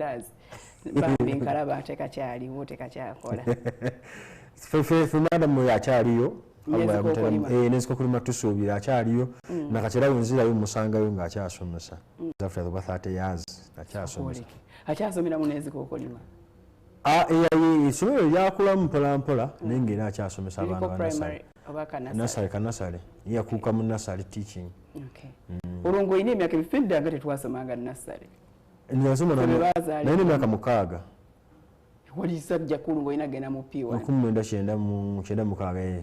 ndazi bambi nkalaba tekakyaliwo tekakyakola fe madam yakyaliyo neziko kulima tusuubira akyaliyo nakatera wenzirayo musangayo ng'akyasomesa after over 30 years akyasomesa akyasomera mu neziko okulima isomero lyakulamu mpolampola naye ng'era akyasomesa abaana kanasale yakuuka mu nasale teaching olwo olina emyaka ebifedde nga tetwasomanga nasale naye n'emyaka 6 wali sajja kulu ng'olina genda mu P1 1996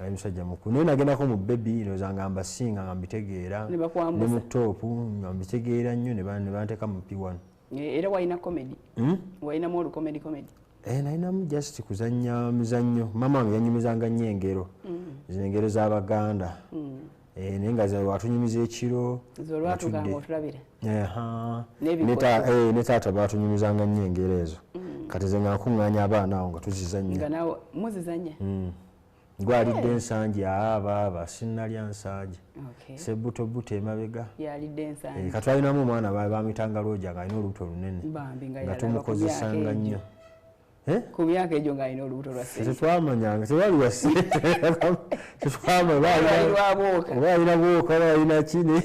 ali musajja mukulu naye nagendako mu bebi ndowooza nga mbasinga nga mbitegeera ne mu toopu nga mbitegeera nnyo ne banteeka mu P1 era walina comedy walinamu olukomedi nalinamu just kuzannya mizannyo mama wange yanyumizanga nnyo engero zino engero z'Abaganda naye nga watunyumiza ekiro ne taata batunyumizanga nnyo engero ezo kati ze nga nkuŋŋaanya abaana awo nga tuzizannya gwalidde ensangi aba sinnalya nsagi sebutobuto emabega katwalinamu omwana bamitanga looja nga alina olubuto lunene nga tumukozesanga nnyo ku myaka egyo ng'alina olubuto lwa ssente tetwamanyanga tewali wa ssente tetwamanya oba alina bwoka oba alina kine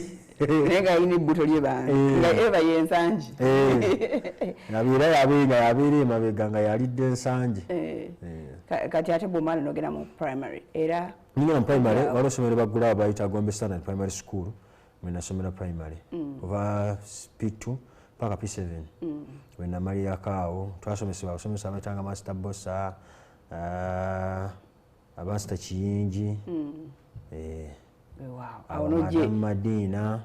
naye ng'alina ebbuto lye bange nga eba y'ensangi yabeera emabega nga yalidde ensangi kati ate bw'omwana n'ogenda mu primary era nigenda mu primary waliwo essomero baggulawo bayita Gombe Standard Primary School mwe nasomera primary ova P2 paka P7 we namalirako awo twasomesebwa abasomesa abayitanga Master Bossa Master Kiyingi Madam Madina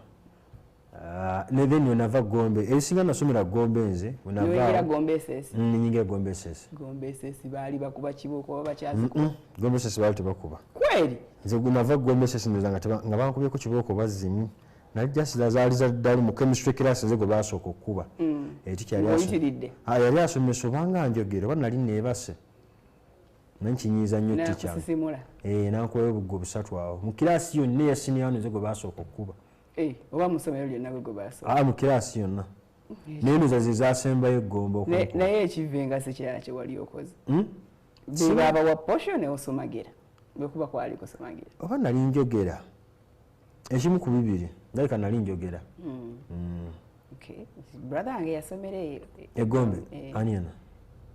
ne then wenava Gombe ebisinga nasomera Gombe nze wenava nyingira Gombe SS baali bakuba kibuuko oba bakyazikuba Gombe SS baali tebakuba kweli nze nava Gombe SS ndoza nga bankubyeko kibuuko bazimu nali just zaali zaddali mu chemistry class nze gwe baasooka okukuba yali asomesa obanga njogera oba nali neebase nankinyiiza nnyo tica nankuwayo obuggo busatu awo mu kiraasi yonna eya siniya nze gwe baasooka okukuba oba mu ssomero lyonna bwe gwe baasooka mu kiraasi yonna naye noza ze zasembayo Gombe naye ekivenga si kirala kye wali okoze bebaaba wa portion osomagera bwekuba kwali kusomagera oba nali njogera ekimu ku bibiri ndalika nali njogera brother wange yasomera eyo Gombe aniana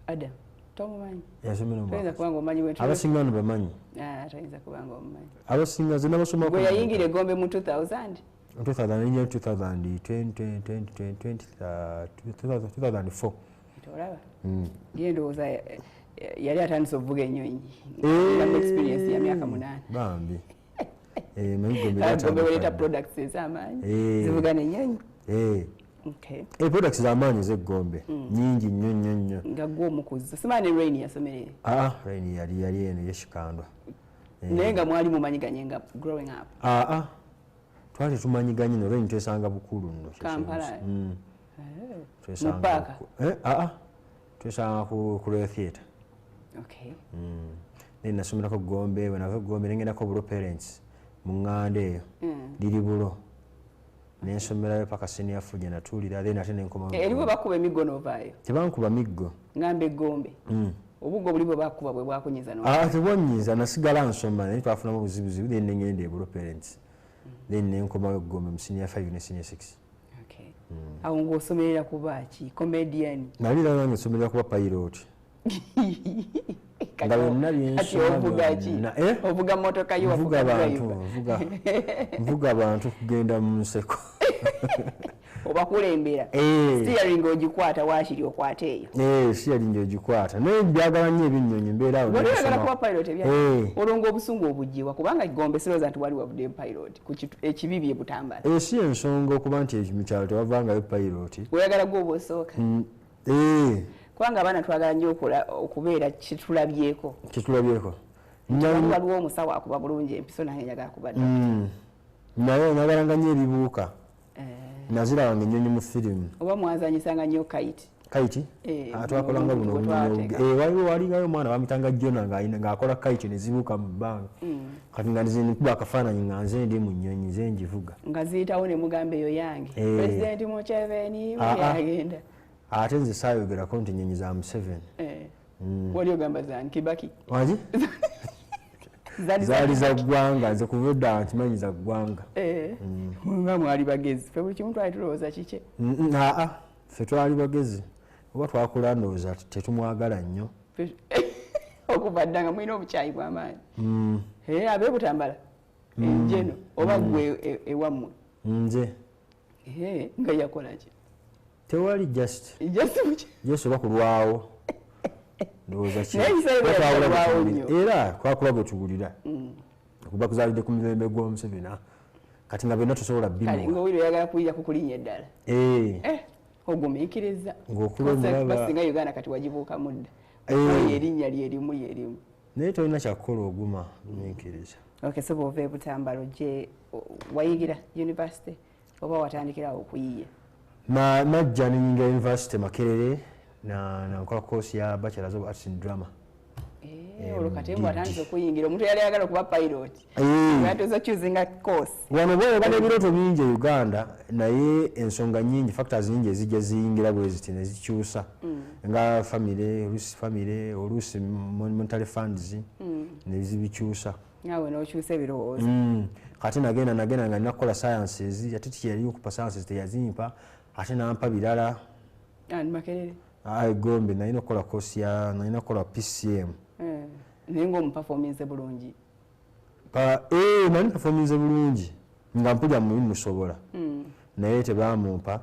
Adam tomumanyi yasomera kubanga omanyi abasinga bano bamanyi toyinza kubanga omumanyi abasinga ze nabasoma gwe yayingire Gombe mu 2000 2004 olaba ye ndowooza yali atandise okuvuga ennyonyi experience ya myaka 8 bambi Gombe waleeta products ez'amaanyi zivuga n'ennyonyi products z'amaanyi z'Egombe nyingi nnyo nga gwe omukuzi simanyi ne Rain yasomera Rain yali eno yeshikandwa naye nga mwali mumanyiganye nga growing up twali tumanyiganye no Rain twesanga bukulu nno Kampala twesanga twesanga ku Royal Theatre naye nasomerako Gombe wenava Gombe nengendako bulo parents mu ŋŋanda eyo liri bulo nensomerayo paka senior fuja natuulira then ate nenkoma eriwe bakuba emiggo n'ovaayo tebankuba miggo ŋŋamba Gombe obuggo buli bwe bakuba bwe bwakunyiza tebwanyiza nasigala nsoma naye twafunamu obuzibuzibu then nengenda ebulo parents then nenkomayo Gombe mu senior 5 ne senior 6 awo ng'osomerera kuba ki comedian nali laba nga nsomerera kuba pilot nga byonna ovuga motoka yo nvuga abantu kugenda mu nseko obakulembera steering ogikwata wakiri okwata eyo steering ogikwata naye byagala nnyo ebinnyonyi mbeera awo oyagala kuba pilot olwo obusungu obuggibwa kubanga Gombe sirowooza nti wali wavudde pilot ekibibi ebutambala si ensonga okuba nti mu kyalo tewavangayo pilot oyagala gwe oba osooka kubanga abaana twagala nnyo okubeera kitulabyeko waliwo omusawo akuba bulungi empiso nange njagala kuba naye nagalanga nnyo ebibuuka nazirabanga ennyonyi mu firimu oba mwazanyisanga nnyo kite twakolanga buno walingayo omwana bamitanga Jona ng'akola kite nezibuuka mu bbanga kati nga nikuba akafaananyi nga nze ndi mu nnyonyi ze njivuga nga ziyitawo ne mugamba eyo yange President Museveni yagenda ate nze saayogerako nti nnyonyi za Museveni. Wali ogamba zani Kibaki? Waki? Zaali za ggwanga, nze kubudda nkimanyi za ggwanga. Nga mwali bagezi, ffe buli kimu twali tulowooza kike? Ffe twali bagezi, oba twakula ndowooza tetumwagala nnyo. Okuva dda nga mulina obukyayi bw'amaanyi. Ab'e Butambala enjeno oba gwe ewammwe? Nze. Nga yakola ki? Tewali just oba kulwawo. Era twakula bwe tuwulira okuba kuzaalidde ku mirembe gw'Omuseveni kati nga byonna tosobola kale ng'owulira oyagala kuyiya kukulinnya eddala ogumiikiriza basinga Uganda kati wagibuukamu dda erinnya lyerimu lyerimu naye tolina kyakukola oguma gumiikiriza. So bw'ova e Butambala ojje wayigira university oba watandikirawo okuyiya? Najja nenyingira university Makerere nankola course ya Bachelors of Arts in Drama. Olwo kati bw'atandise okuyingira omuntu yali ayagala okuba pilot yatuuza choosing a course. Wano bw'oba n'ebirooto bingi e Uganda naye ensonga nyingi factors nyingi ezijja ziyingira bwe ziti ne zikyusa nga family oluusi monetary funds ne zibikyusa. Naawe n'okyusa ebirowoozo. Kati nagenda nga nakola sciences ate tiyali okupa sciences teyazimpa ate nampa birala. Makerere? Gombe nalina okukola course nalina okukola PCM. Naye ng'omuperformance bulungi? Nali performance bulungi nga mpulira mulimu musobola naye tebamumpa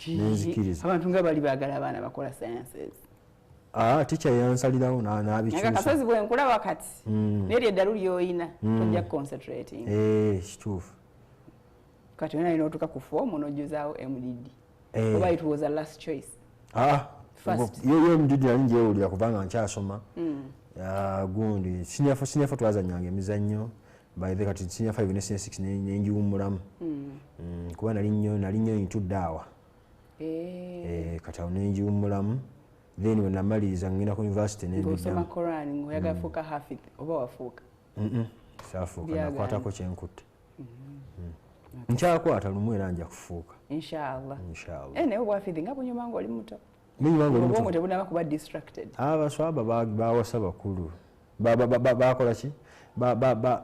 nenzikiriza. Abantu nga bali baagala abaana bakola sciences? Teacher yansalirawo n'abikyusa. Akasozi bwenkulaba kati naye lyeddalu ly'oyina tojja concentrating. Kituufu. Kati wena alina otuuka ku form n'ojjuzaawo MDD oba it was a last choice? Yo MDD nali ngyewulira kubanga nkyasoma gundi senior 4 twazannyanga emizannyo by kati senior 5 ne senior 6 nenjiwummulamu kuba nali nnyo intudde awa kati awo nenjiwummulamu then when namaliriza ngenda ku university n'osoma Quran ng'oyagala fuuka hafidh oba wafuuka? Saafuuka nakwatako kyenkutte. Nkyakwata lumu era nja kufuuka inshallah. Naye obwafidhi nga bunyuma ng'oli muto? Obwongo tebunaba kuba distracted? Abaswaba bawasa bakulu bakola ki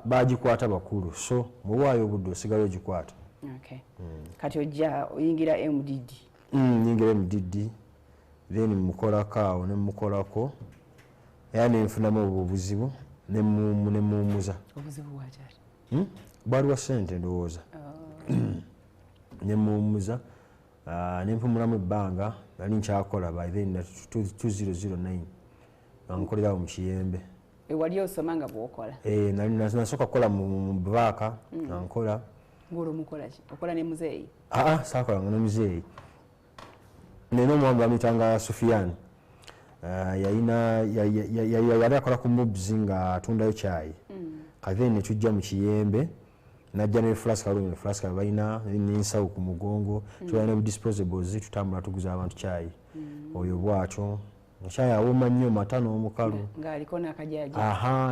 bagikwata bakulu so bwewaayo obudde osigala ogikwata. Kati ojja oyingira MDD? Nyingira MDD then mukolako awo nemukolako era nenfunamu obwo obuzibu nemuwummuza. Obuzibu bwakyali? Bwaliwa ssente ndowooza. Nemuwummuza nempumulamu ebbanga nali nkyakola by then 2009 nkolerawo mu Kiyembe. Wali osoma nga bw'okola? Nasooka kukola mu Bubaaka nankola. Ng'olwo mukola ki? Okola ne muzeeyi? Saakolanga ne muzeeyi. Nina omwami bamuyitanga Sufyan. Yali akola ku mobs nga atundayo caayi. Kati then ne tujja mu Kiyembe najja ne flask alumini flask balina n'ensawo ku mugongo tulina ne disposables tutambula tuguza abantu caayi oyo bwatyo caayi awooma nnyo mata n'omukalu ng'aliko n'akajaji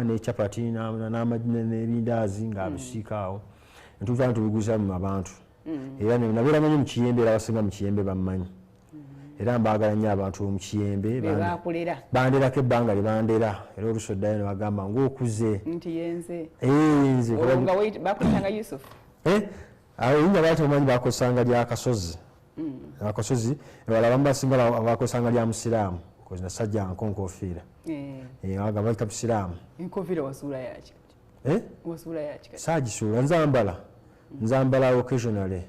ne chapati n'ebindaazi ng'abisiika awo netutwala tubiguza mu abantu era nabeera manyi mu Kiyembe era abasinga mu Kiyembe bammanyi era mbaagala nnyo abantu mu Kiyembe banderako ebbanga lye bandera era oluusi oddayo ne bagamba ng'okuze nti yenze nga bakuyitanga Yusufu oyinza baati omanyi bakozesanga lyakasozi akasozi ewala abamu basinga bakozesanga lya musiraamu kozi nasajja nko nkofiira agamba bayita busiraamu. Enkofiira wasuula yaki? Wasuula yaki? Saagisuula nzambala occasionally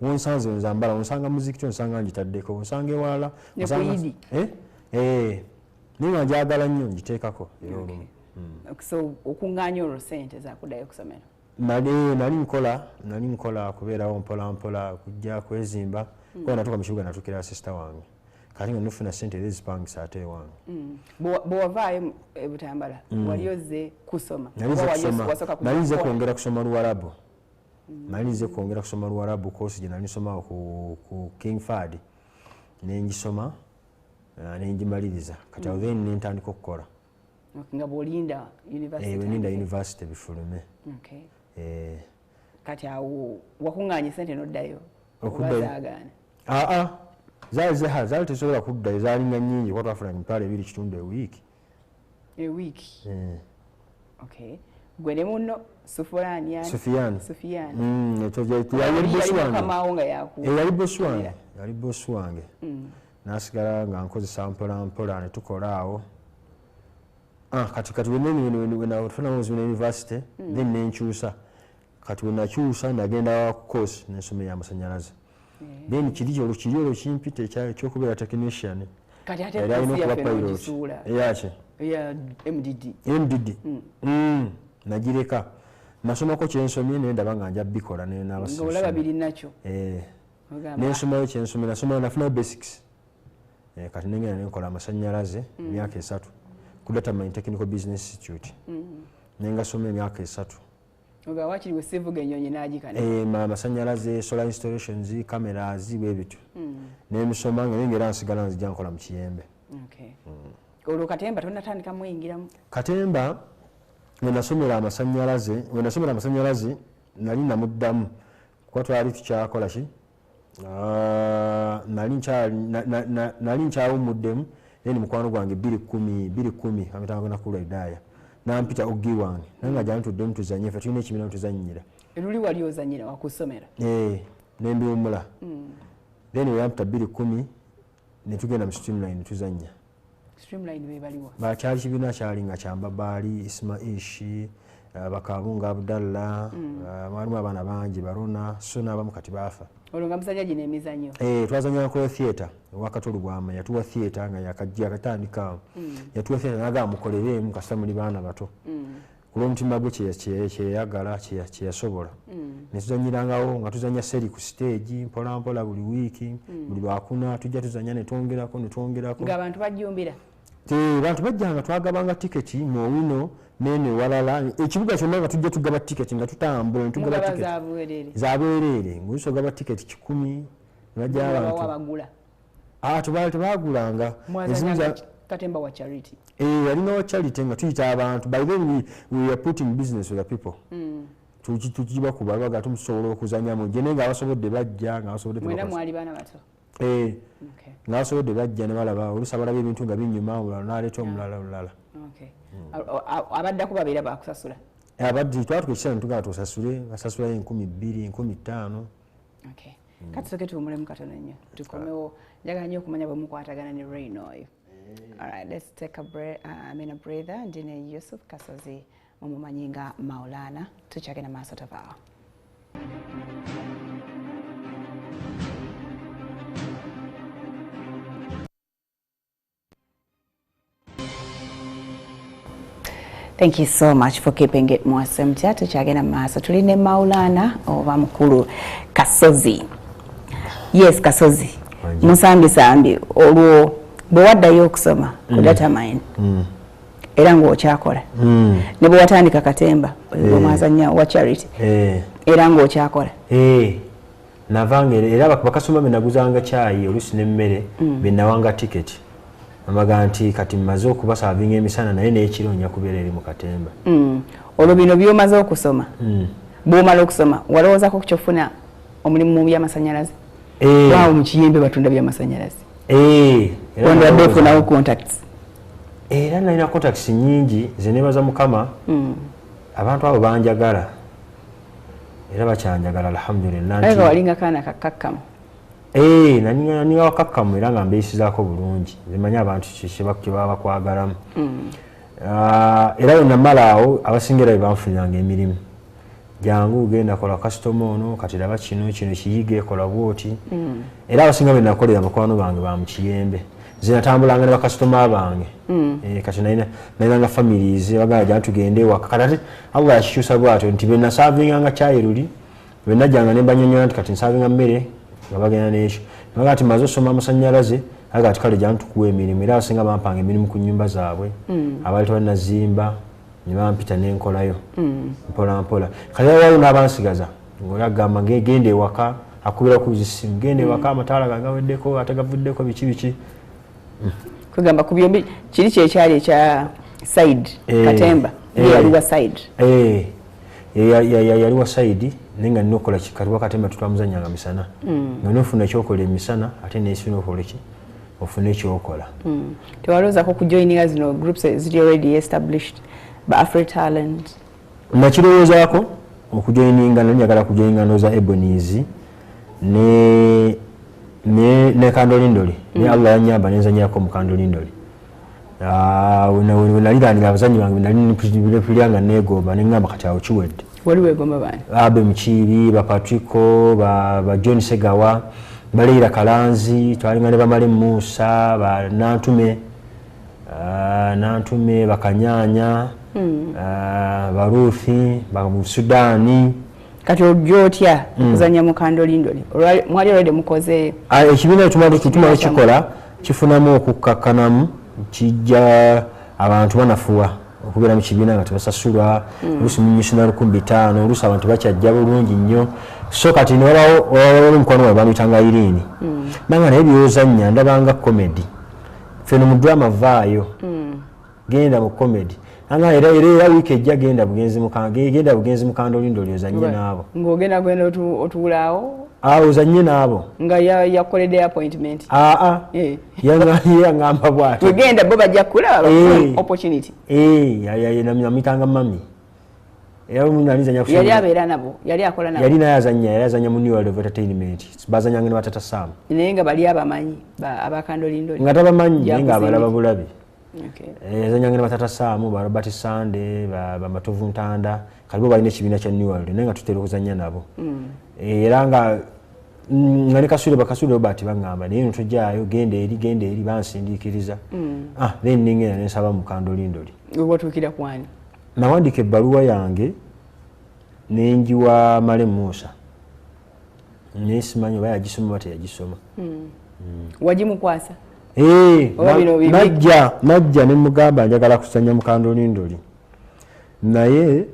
wonsanze nzambala onsanga muziki onsanga ngitaddeko onsanga ewalala naye nga njagala nnyo ngiteekako era olumu. So okuŋŋaanya olwo ssente zakuddayo kusomero? Nali nkola kubeerawo mpola kujja kwezimba kuba natuuka mu kibuga natuukira sister wange kati nga nofuna ssente ezipangisa ate ewange. Bw'ovaayo e Butambala wali ozze kusoma? Nali nze kwongera kusoma Luwarabu. Nalize kwongera kusoma Luwarabu course gye nali nsoma ku King Fahd nengisoma nengimaliriza kati awo then nentandika okukola nga bw'olinda university? Weninda university bifulume. Kati awo wakuŋŋaanya ssente n'oddayo? Okuzaagaana? zaali tezisobola kudda ezaalinga nnyingi kuba twafuna emitwalo 2.5 a week. Okay. Gwe ne munno Sufyan. Yali bosi wange. Nasigala nga nkozesa mpola ne tukola awo. Kati wenafuna mu university then nenkyusa. Kati wenakyusa nagenda ku course n'ensomero y'amasanyalaze. Then kiri olwo kimpita ekyokubeera technician. Kati ate alina pilot. MDD. Nagireka. Nasomako kyensomye ne ndaba nga nja bikola ne n'abasomesa. Ng'olaba biri nakyo. N'ensomayo kyensomye nasoma nafuna basics. Kati nengenda nenkola amasanyalaze emyaka 3 ku Data Mine Technical Business Institute. Nengasoma emyaka 3. Oga wakiriwe sivuga ennyonyi n'agikana. Amasanyalaze, solar installations, cameras, bwebitu. N'emisoma nga nengera nsigala nzija nkola mu Kiyembe. Okay. Olwo Katemba tonnatandika muyingiramu? Katemba wenasomera amasanyalaze nali namuddamu kuba twali tukyakola ki nali nkyawumuddemu naye mukwano gwange 210 amitanga nakula eddaaya nampita oggi wange naye nga jantuddemu tuzanye ffe tulina ekibiina tuzannyira. Luli wali ozannyira wakusomera? Nembiwumula. Then weyampita 210 ne tugenda mu Streamline tuzannya. Streamline bebaliwa? Bakyali kibiina kyali nga Kyambabali, Ismaishi, Bakabunga Abdallah, mwalimu abaana bangi Barona, so n'abamu kati baafa. Olwo nga musajja gino emizannyo? Twazannya ku theatre ewakatolu bwama yatuwa theatre nga yakatandika. Yatuwa theatre n'agamba mukoleremu kasita muli baana bato. Ku lw'omutima gwe kyeyagala kyeyasobola. Ne tuzannyirangawo nga tuzannya seri ku stage mpola mpola buli wiiki, buli lwakuna tujja tuzannya ne twongerako. Ng'abantu bajjumbira? Abantu bajjanga twagabanga tiketi mu Owino nene walala ekibuga kyonna nga tujja tugaba tiketi nga tutambula ne tugaba tiketi zabwereere ng'oyinza ogaba tiketi 10 bajja abantu tebagulanga Katemba wa charity. Yalina wa charity nga tuyita abantu. By then we are putting business with the people. Tukiba kubalwaga tumusobola okuzanyamu gye nga abasobodde bajja nga abasobodde mwena mwali baana bato. Nga abasobodde bajja ne balaba olusa balaba ebintu nga binyuma omulala n'aleeta omulala. Abaddako babeera bakusasula? Abadde twatuka ekiseera ne tugamba tusasule basasulayo 2,000, 15,000. Kati soke tuwumulemu katono nnyo tukomewo njagala nnyo okumanya bwe mukwatagana ne Rain Oil. All right, let's take a breather. Ndine Yusuf Kasozi mumumanyi nga Maulana tukyagenda maaso tavaawo. Thank you so much for keeping it mwasempya. Tukyagenda maaso tuline Maulana oba mukulu Kasozi. Yes, Kasozi. Musambi olwo bwe waddayo okusoma ku Data Mine era ng'okyakola ne bwe watandika Katemba omwazanya wa charity era ng'okyakola navanga era bakasoma benaguzanga caayi oluusi n'emmere benawanga tiketi amaga nti kati mmaze okubasavinga emisana naye n'ekiro nja kubeera eri mu Katemba. Olwo bino by'omaze okusoma bw'omala okusoma walowoozako kukyofuna omulimu mu by'amasanyalaze? Waawo mu Kiyembe batunda by'amasanyalaze. Wandabadde ofunawo contacts? Era nalina contacts nyingi zenebaza Mukama. Abantu abo banjagala era bakyanjagala alhamdulillah. Aye walinga kaana kakakkamu? Naniga wakakkamu era nga mbeesizaako bulungi zimanya abantu kye baba bakwagalamu. Era wenamala awo abasingira be banfuniranga emirimu. Jangu genda kola customer ono kati laba kino kiyige kola bwoti. Era abasinga be nakolera bakwano bange ba mu Kiyembe. Zinatambulanga ne bakasitoma bange. Kati nalina families bagala jja tugende waka kati abo yakyusa bwatyo nti be nasavinga nga kyayiruli be najjanga ne banyonyola nti kati nsavinga mmere nga bagenda n'ekyo naga ati maze osoma amasanyalaze aga ati kale jja tukuwa emirimu era abasinga bampanga emirimu ku nnyumba zaabwe abaali tebanazimba ne bampita n'enkolayo mpola mpola kati waliwo n'abansigaza ng'oyagamba genda ewaka akubira ku zisimu genda ewaka amataala gagaweddeko ate gavuddeko biki kugamba ku byombi kiri kyekyali ekya side Katemba yaliwa side yaliwa side nenga nnokola kikaliwa katemba tutwamuzanyanga misana nonofuna ekyokola emisana ate nesina okola ki ofune ekyokola tewalozako kujoininga zino groups ziri already established ba AfriTalent nakirowoozaako okujoininga nanjagala kujoininga noza Ebonies ne Kandolindoli ne Allah yanyamba nenzanyako mu Kandolindoli wenaliranira abazanyi bange nalipulanga negomba nengamba kati awo kiwedde wali wegomba bani abe Mukiibi ba Patrico ba John Segawa Baleira Kalanzi twalinga ne bamale Musa ba Nantume bakanyanya baruthi ba Sudani kati ogyotya kuzanya mu Kandolindoli mwali already mukoze ekibiina tumali kikola kifunamu okukakkanamu kijja abantu banafuwa okubeera mu kibiina nga tebasasulwa oluusi munyusi na 1500 oluusi abantu bakyajja bulungi nnyo so kati newabawo omukwano wawe bamuyitanga Irene nanga naye byozannya ndabanga comedy feno mu drama vaayo genda mu comedy nanga era wiiki ejja genda bugenzi mu Kandolindoli ozanye naabo ng'ogenda gwenda otuulaawo ozanye naabo nga yakoledde appointment yangamba bwati wegenda bo bajja kulaba opportunity namitanga mami yali abeera nabo yali akola nabo yali naye azanya mu New World of Entertainment bazanyanga ne batata Sam naye nga bali abamanyi abakandolindoli nga tabamanyi naye nga abalaba bulabi yazanyanga ne batata Sam ba Robert Sande ba Matovu Ntanda kalibo balina ekibiina kya New World naye nga tutera okuzanya nabo era nga ne Kasule Robert bangamba naye ntujjaayo genda eri bansindiikiriza then ningenda nensaba mu Kandolindoli watuukira kwani nawandika ebbaluwa yange nenjiwa Male Musa nesimanyi oba yagisoma oba teyagisoma wagimukwasa najja ne mugamba njagala kusanya mu Kandolindoli naye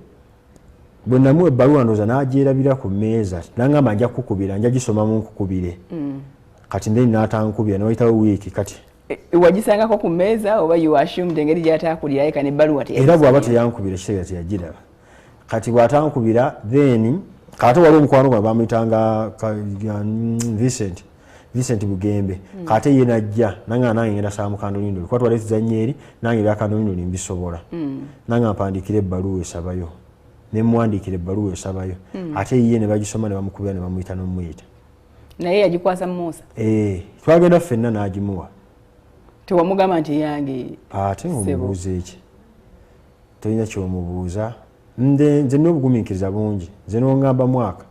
bwe namuwa ebbaluwa ndooza n'agyerabira ku mmeeza nangamba nja kukubira nja gisoma mu nkukubire kati ndeni n'atankubira newayitawo wiiki kati wagisangako ku mmeeza oba you assumed engeri gy'ataakulirayo kane ebbaluwa era bw'aba teyankubira kiseera teyagiraba kati bw'atankubira then kate wali omukwano gwa bamuyitanga Vincent Bugembe kate ye najja nanga nange ngenda saa mu Kandolindoli kuba twali tuzannya eri nange ebya Kandolindoli mbisobola nanga mpandikira ebbaluwa esabayo nemuwandiikira ebbaluwa esabayo ate ye ne bagisoma ne bamukubira ne bamuyita n'omuyita naye yagikwasa Musa twagenda ffenna n'agimuwa tewamugamba nti yange ate omubuuza eki tolina kyomubuuza nze n'obugumiikiriza bungi nze n'ongamba mwaka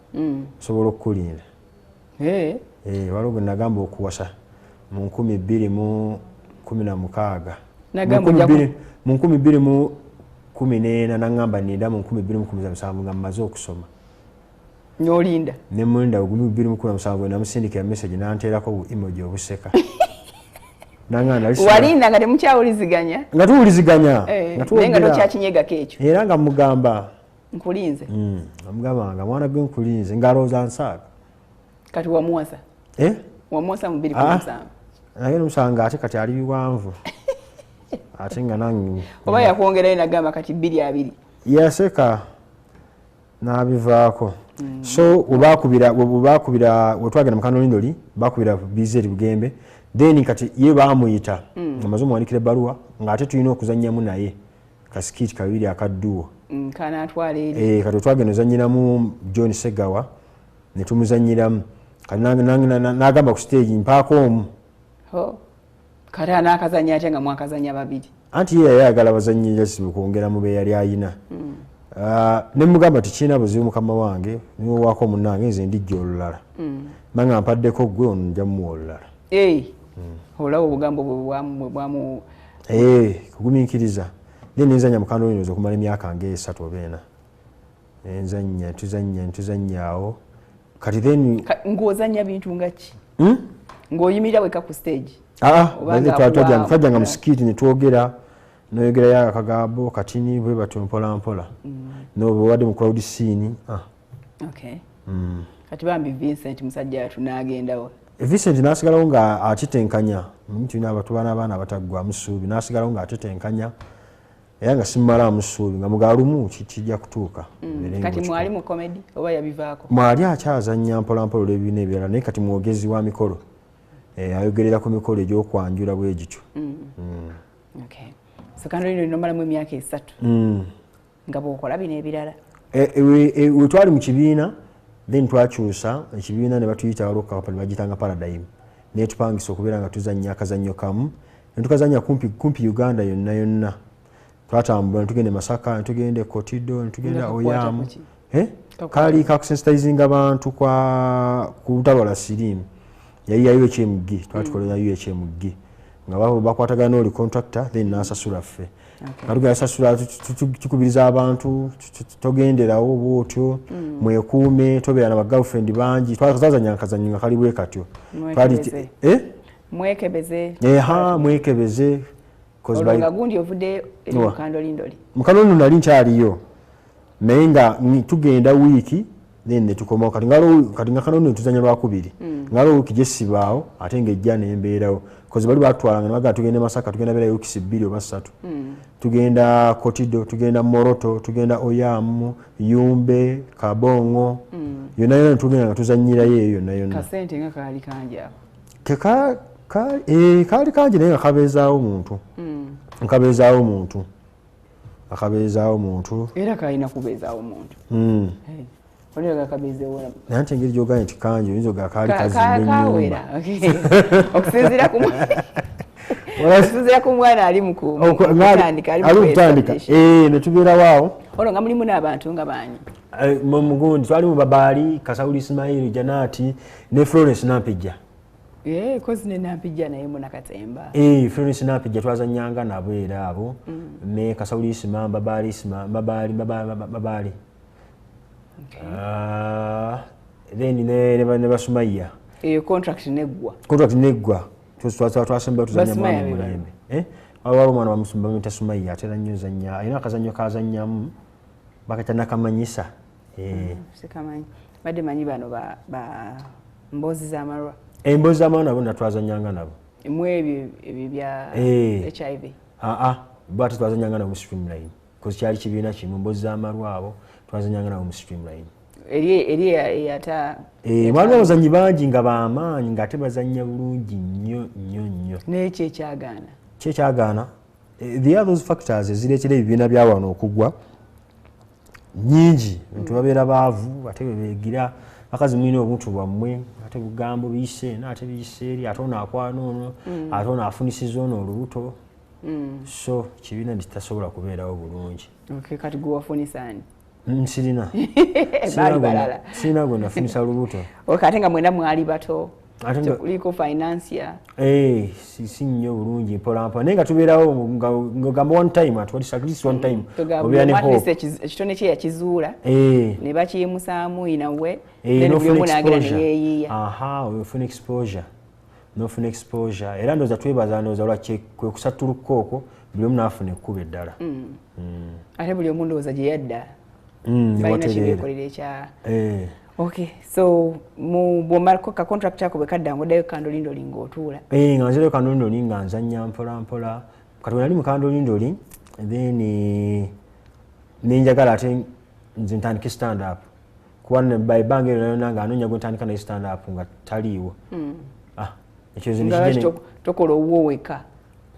nsobola okukulinda waliwo gwe nagamba okuwasa mu 2016 mu 2014 nagamba ninda mu 2017 nga mmaze okusoma n'olinda nemulinda 2017 namusindikira message nanteerako emoji obuseka walinda nga temukyawuliziganya nga tuwuliziganya nga tokyakinyegako ekyo era nga mugamba nkulinze amugamba nga mwana gwe nkulinze ngalowooza nsaaga kati wamuwasa wamuwasa mu 2017 naye nomusanga ate kati ali biwanvu ate nga nange oba yakwongerayo nagamba kati 2 yaseka n'abivaako so webakubira wetwagenda mu Kandolindoli bakubira BZ Bugembe then kati ye bamuyita amaze omuwandikira ebbaluwa ng'ate tulina okuzannyamu naye kasikiti kabiri akadduwo kanatwala eri kati twagenda ozannyiramu John Segawa ne tumuzannyiramu kati n'agamba ku stage mpaako omu kati anaakazanya ate nga mwakazanya babiri anti ye yayagala bazannyi jasibu kwongeramu be yali ayina ne mugamba tikirina buzibu mukama wange niwowaako munnange nze ndijja olulala nanga mpaddeko gwe ono nja mumuwa olulala olaba obugambo bwamu kugumiikiriza then nenzanya mu Kandolindoli okumala emyaka nga 3 oba 4 tuzanyaawo kati then ng'ozanya bintu nga ki ng'oyimirira weka ku stage twajjanga mu sikiti ne twogera noyogerayo akagambo katini bwe batyo mpola mpola nobewadde mu crowd scene kati bambi Vincent musajja watu n'agendawo Vincent n'asigalawo nga atetenkanya tulina abaana abaana abataggwamu ssuubi n'asigalawo nga atetenkanya era nga simmala musuubi nga mugalumu kijja kutuuka. Kati mwali mu comedy oba yabivaako? Mwali akyazannya mpolampola olw'ebibiina ebirala naye kati mwogezi wa mikolo ayogerera ku mikolo egy'okwanjula bwe gityo. So Kandolindoli nomalamu emyaka 3 nga bw'okola bino ebirala? We twali mu kibiina then twakyusa ekibiina ne batuyita olwokakapali bagitanga Paradigm naye tupangisa okubeera nga tuzannya akazannyo kamu ne tukazannya kumpi Uganda yonna. Twatambula ne tugenda Masaka ne tugenda Kotido ne tugenda Oyamu. Kali kakusensitizing abantu ku lutalo lwa siriimu yali ya UHMG twatukolera UHMG nga bakwatagana oli contractor then nasasula ffe. Kaluga sasula tukubiriza abantu togenderawo bwotyo mwekuume tobeera na girlfriend bangi twazazanya akazannyo nga kali bwe katyo. Mwekebeze. Mwekebeze. Olonga gundi ovudde mu Kandolindoli? Mu Kandolindoli nali nkyaliyo naye nga tugenda wiiki then ne tukomawo kati nga Kandolindoli tuzanya lwakubiri ngalo wiiki gyessibaawo ate ng'ejja nembeerawo kozi bali batwalanga ne bagamba tugende Masaka tugenda beera wiiki 2 oba 3 tugenda Kotido tugenda Moroto tugenda Oyamu Yumbe Kabongo yonna tugenda nga tuzanyirayo eyo yonna. Kasente nga kaali kangi awo? Kaali kangi naye nga kabeezaawo muntu era kalina kubeezaawo muntu. Olega kabeezeewo naye ate engeri gy'ogambye nti kangi oyinza ga kaali kazimba ennyumba okusinziira ku mwana ali mu kutandika ne tubeerawo awo. Olwo nga mulimu n'abantu nga baani? Mugundi twalimu Babaali, Kasawuli Ismail, Janati ne Florence Nampijja. Kozi ne Nampijja naye munakatemba. Florence Nampijja twazannyanga nabo era abo ne Kasawuli Ismail, Babaali. Then ne Basumaya. Contract neggwa. Twasemba tuzanya mwana mulembe. Waliwo omwana bamusumba bamuyita Sumaya atera nnyo zanya alina akazannyo kazannyamu bakata nakamanyisa. Sikamanyi badde manyi bano ba Mbozi z'Amarwa. Embozi z'Amarwa nabo natwazannyanga nabo. Mu ebyo bya HIV? Bwate twazannyanga nabo mu Streamline kozi kyali kibiina kimu Mbozi z'Amarwa abo twazannyanga nabo mu Streamline. Eri ata mwalimu abazannyi bangi nga b'amaanyi ng'ate bazannya bulungi nnyo. N'ekyo ekyagaana? Kyekyagaana the other factors ezireetera ebibiina bya wano okugwa nnyingi. Abantu babeera baavu ate beegira bakazi mwine obuntu bwammwe ate bugambo biyise n'ate biyise eri ate ono akwana ono ate ono afunisiza ono olubuto so kibiina kitasobola kubeerawo bulungi. Kati gwe wafunisa ani? Sirina gwe nafunisa lubuto. Ate nga mwena mwali bato tekuliko financier? Si nnyo bulungi mpolampola naye nga tubeerawo ng'ogamba one time at least one time obeera ne hope ekitone kye yakizuula ne bakiyimusaamu inawe then buli omu n'agenda ne yeeyiiya. Ofuna exposure era ndowooza twebaza ndowooza lwaki kwe kusatuluka okwo buli omu n'afuna ekkuba eddala. Ate buli omu ndowooza gye yadda balina kyebeekolera ekya. So bw'omalako ka contract ako bwe kadda ng'oddayo Kandolindoli ng'otuula? Nga nzirayo Kandolindoli nga nzannya mpolampola kati bwe nali mu Kandolindoli then nenjagala ate nze ntandike stand up kuba ebbanga eryo nayona nga anoonya gwe ntandika naye stand up nga taliiwo. Nga tokola owuwo weka?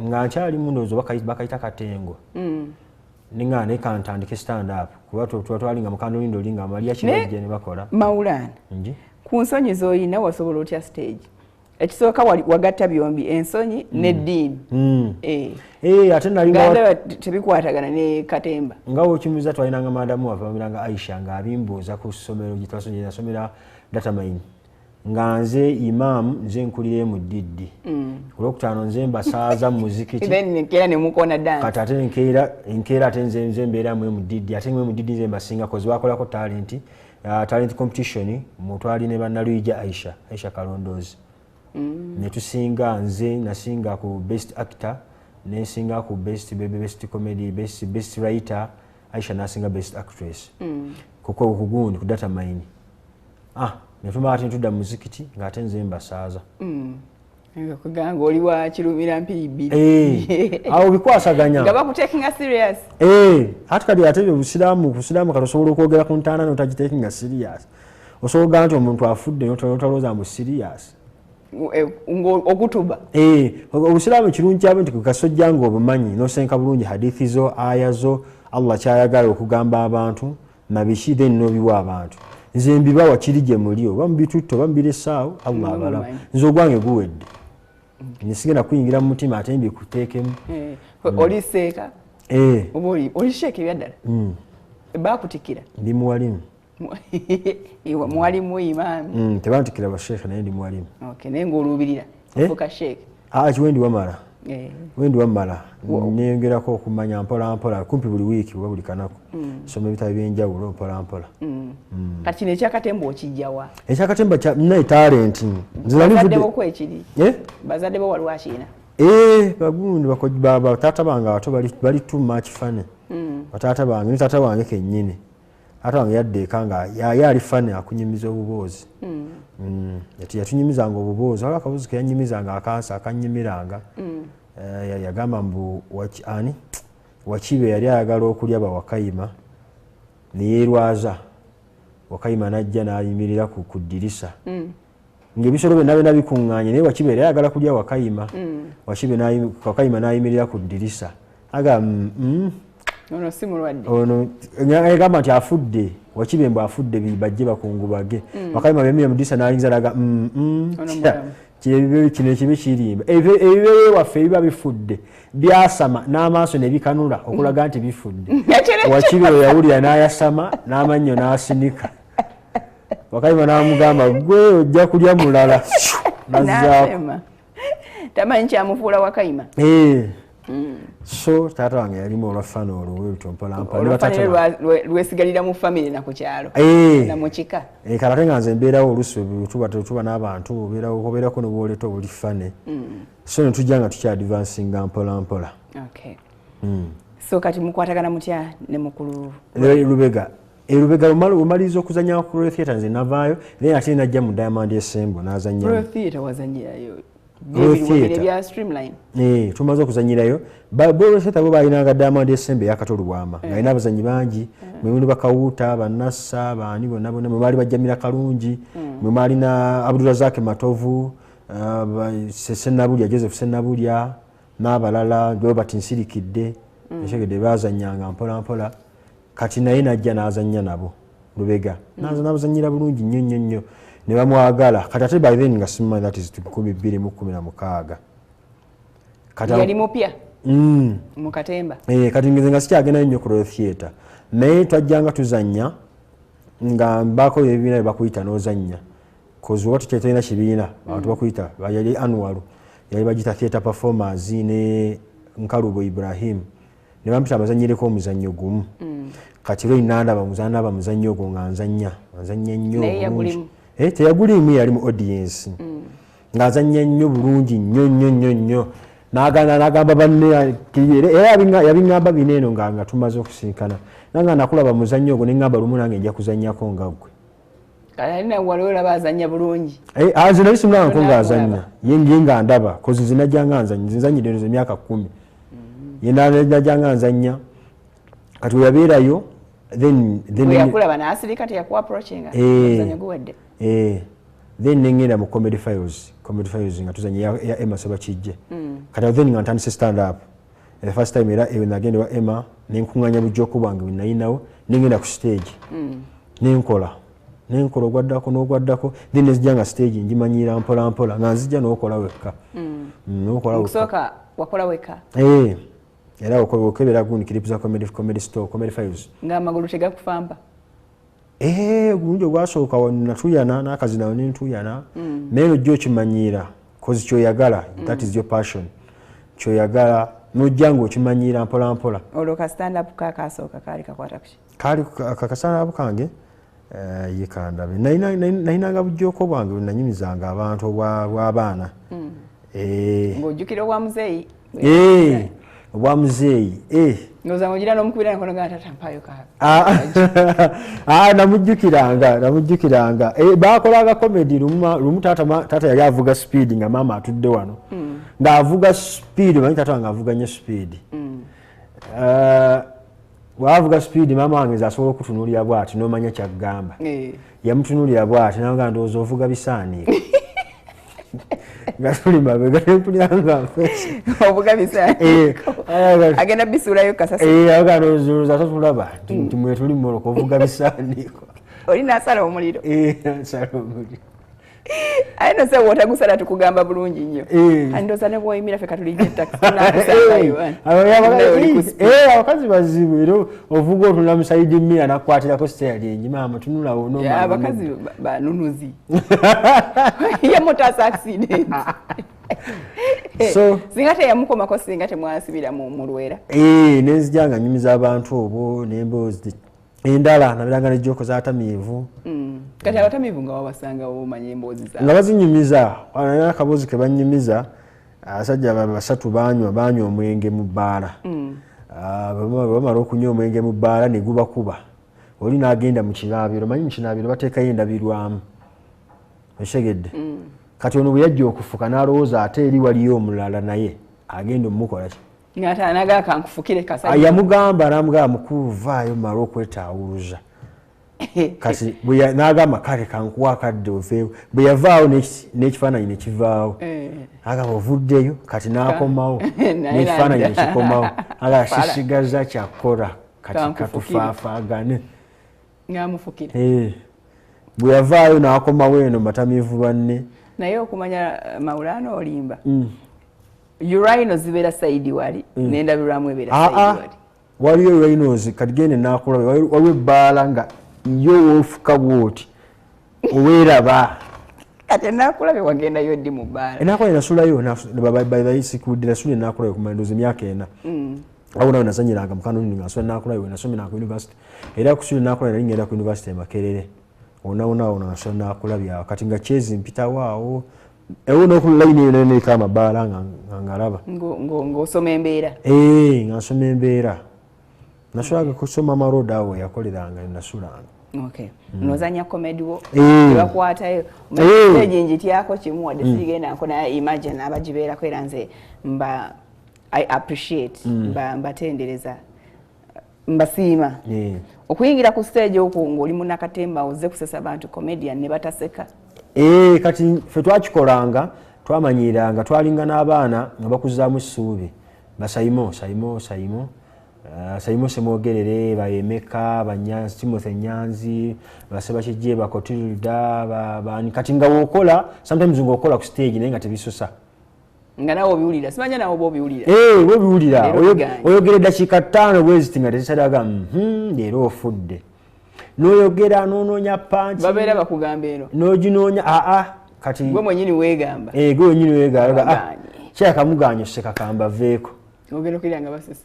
Nga nkyalimu ndowooza bakayita Katengo ninga ne kantandike stand up kuba twalinga mu Kandolindoli nga Maria Kirajja ne bakola. Maulana ku nsonyi z'olina wasobola otya stage? Ekisooka wagatta byombi ensonyi n'eddiini. Ate nali tebikwatagana ne Katemba nga bw'okimuuza twalinanga madamu waffe bamiranga Aisha ng'abimbuuza ku ssomero gye nasomera data mine nga nze imaamu nze nkulire mu Ddiddi olwokutaano nze mbasaaza mu muzikiti nkeera ne mukona dance kati ate enkeera ate nze mbeeramu mu Ddiddi ate mu Ddiddi nze mbasinga kozi bakolako talent competition mutwali ne bannaluyija Aisha Kalondoozi ne tusinga nze nasinga ku best actor nesinga ku best comedy best writer Aisha nasinga best actress kuko okugundi ku data mine netuma ate ntudda mu muzikiti ng'ate nze mbasaaza. kuganga oli wa kirumira mpibiri awo bikwasaganya nga bakutekinga serious ate kati ate obusiraamu kati osobola okwogera ku ntaana notagitekinga serious osobola nti omuntu afudde notalooza mbu serious okutuba obusiraamu kirungi kyabwe nti kukasojja nga obumanyi nosenka bulungi hadithi zo aya zo Allah kyayagala okugamba abantu nabiki then nobiwa abantu nze mbibawa kiri gye muli oba mubitutto oba mubiressaawo Allah abala nze ogwange guwedde nisigenda kuyingira mu mutima ate mbikuteekemu oli seeka oba oli sheeka ebyaddala bakutikira ndi muwalimu mwalimu imaami tebantikira basheekhe naye ndi muwalimu naye ngaoluubirira ofuuka sheeka kiwendi wamala wendi wamala neyongerako okumanya mpola mpola kumpi buli wiiki oba buli kanaku soma ebitabo ebyenjawulo mpola mpola kati kino ekyakatemba okijjawa ekyakatemba naye talenti bazaddeboko ekiri bazaddebo waliwo akiina bagundi bataata bange abato bali too much fane bataata bange ne taata wange kennyini taata wange yadde eka nga yali fane akunyumiza obuboozi yatunyumizanga obuboozi waliwo akaboozi keyanyumizanga akansa akannyimiranga yagamba mbu wakibe yali ayagala okulya bawakayima neyeerwaza wakayima najja nayimirira ku ddirisa ngaebisolo byonna byonna bikuŋŋaanye naye wakibe yali ayagala kulya wakayima wakayima nayimirira ku ddirisa ono si mulwadde ono agamba nti afudde wakibe mbu afudde bajje bakungubage wakayima bemire mu ddirisa nalingiza naga kino ekibi kirimba ebibeewe waffe ebiba bifudde byasama n'amaaso ne bikanula okulaga nti bifudde wakibe we yawulira n'ayasama n'amannyo n'asinika wakayima n'amugamba gwe ojja kulya mulala nazzaako tamanyi kyamufuula wakayima so taata wange yalimu olwafana olwolutyo mpolampola lwesigalira mu famire na ku kyalo na mu kika kati ate nga nze mbeerawo oluusi tuba n'abantu obeerako nobwoleeta obuli fane so ne tujja nga tukyadvansinga mpolampola so kati mukwatagana mutya ne mukulu Lubega omaliriza okuzanya ku Royal Theatre nze navaayo naye ate najja mu Diamond Ensemble n'azannyamu Royal Theatre wazanyirayo tumaze okuzanyirayo Royal Theatre bo balinanga Diamond Ensemble yakatolubwama nga alina abazanyi bangi mwemundi bakawuta banassa baani bonna bonna mwe baali bajjamira kalungi mwe maalina Abdulrazak Matovu Senabulya Joseph Senabulya n'abalala Robert Nsirikidde ekyegedde bazanyanga mpola mpola kati naye najja n'azannya nabo Lubega n'abazanyira bulungi nnyo nnyo ne bamwagala kati ate by then nga simanyi that is 2016 kati yali mupya mu katemba kati ngenze nga sikyagenda nnyo ku Royal Theatre naye twajjanga tuzannya nga mbaako ebibiina bakuyita n'ozannya kozi oba tukyetolina kibiina abantu bakuyita yali annual yali bagita theatre performers ne Nkalubo Ibrahim ne bampita abazanyireko omuzannyo gumu kati lwe nandaba muzannyo ogwo nga nzanya nnyo teyagulimu yali mu audience ng'azannya nnyo bulungi nnyo n'agamba banne era yabiŋŋamba bineeno nga tumaze okusinkana nanga nakulaba muzannyo ogwo neŋŋamba lumu nange nja kuzannyako nga ggwe nze nali simulabako ng'azannya ye nga ndaba kozi nze najjanga nzannya nze nzanyire nze emyaka 10 ye najjanga nzannya kati weyabeerayo then nengenda mu Comedy Files nga tuzanya ya Emma Sebakijje kati then nga ntandise stand up the first time era nagenda wa Emma nenkuŋŋanya bujjoko bwange bwenayinawo nengenda ku stage nenkola ogwaddako then nezijja nga stage njimanyira mpola mpola nga nzijja n'okola wekka era okebera gundi clip za Comedy Store Comedy Files nga amagulu tegakufamba ogulungi ogwasooka natuyana n'akazi nawe nentuyana naye nojja okimanyira kozi kyoyagala that is your passion kyoyagala nojja ngaokimanyira mpola mpola olwo ka stand up kakasooka kaali kakwata kuki kaali kakastand up kange yekandabe nalinanga bujjooko bwange bwenanyumizanga abantu bw'abaana ng'ojjukira obwa muzeeyi obwa muzeeyi ngoza mugira n'omukubira enkono ga tata mpayo ka namujjukiranga baakolaga comedy lumu taata yali avuga speed nga maama atudde wano ng'avuga speed manyi taata wange avuga nnyo speed bw'avuga speed maama wange asobola okutunuulira bw'ati n'omanya kyagamba yamutunuulira bw'ati naga ndowooza ovuga bisaaniiko nga tuli mabega nempuliranga nfeesi ovuga bisaaniiko agenda bisuulayo kasasi aga ndowooza totulaba nti mwe tuli mmoloka ovuga bisaaniiko oli n'asala omuliro nsala omuliro aye no se wotagusala tukugamba bulungi nnyo andoza ne bwoyimira ffe katulijja takisi nakusangayo abakazi bazibu era ovuga otunda musaidi mmira nakukwatirako siteyali engi maama tunulawo abakazi banunuzi yamutasa accident so singa teyamukomako singa temwasibira mu lwera nenzijanga nyumiza abantu obwo nemboozi endala nabiranga nejjoko zatamiivu kati abatamiivu nga wabasangawo omanya emboozi zaabwe nga bazinyumiza akaboozi ke banyumiza abasajja basatu banywa omwenge mu bbaala bamala okunywa omwenge mu bbaala ne gubakuba oli n'agenda mu kinaabiro manyi mu kinaabiro bateekayo endabirwamu okitegedde kati ono bwe yajja okufuka n'alowooza ate eri waliyo omulala naye agenda omukola ki ng'atanaga kankufukire kasa yamugamba namugamba mukulu vaayo mala okwetaawuluza kati n'agamba kale kankuwa akadde oveewo bwe yavaawo n'ekifaananyi ne kivaawo agamba ovuddeyo kati n'akomawo n'ekifaananyi ne kikomawo agamba sisigaza kyakkola kati katufaafaagane ng'amufukira bwe yavaayo n'akomawo eno matamiivu banne naye okumanya Maulana olimba urino zibeera saidi wali n'endabirwamu ebeera saidi wali waliyo urinos kati gende nakulabe waliwo ebbaala nga yo wofuka bwoti oweeraba kati nakulabe wagendayo ddi mu bbaala enakulabe nasulayo bayisikudde nasula enakulabe kumandoza emyaka ena awo nawe nasanyiranga mukano nini nga nasula nakulabe nasomera ku university era kusula nakulabe nali ngenda ku university e Makerere onawo nasula nakulabe awo kati nga kyezi mpitawo awo ewo n'okulayini eyo nayo neeka amabaala nga ngalaba ng'osoma embeera nga nsoma embeera nasulaga kusoma amaroda awo yakoleranga nasulanga nozanya comedy wo tebakwatayo stage njityako kimu wadde sirigenda nko naye imagine abagibeerako era nze I appreciate mbatendereza mbasiima okuyingira ku stage okwo ng'oli munnakatemba ozze kusesa bantu comedian ne bataseka kati ffe twakikolanga twamanyiranga twalinga n'abaana nga bakuzaamu essuubi basayimo semwogerere bayemeka Timothy Nyanzi basebakijje bakotilda bani kati nga wokola sometimes ng'okola ku stage naye nga tebisusa nga nawe obiwulira simanya nawe oba obiwulira webiwulira oyogera eddakiika 5 bweziti nga tezisalaga leero ofudde noyogera nononya panchi babeera bakugamba eno noginoonya kati gwe mwenyini weegamba gwe wenyini weegamba kyakamuganyo sekakamba veeko ogenda okiranga basese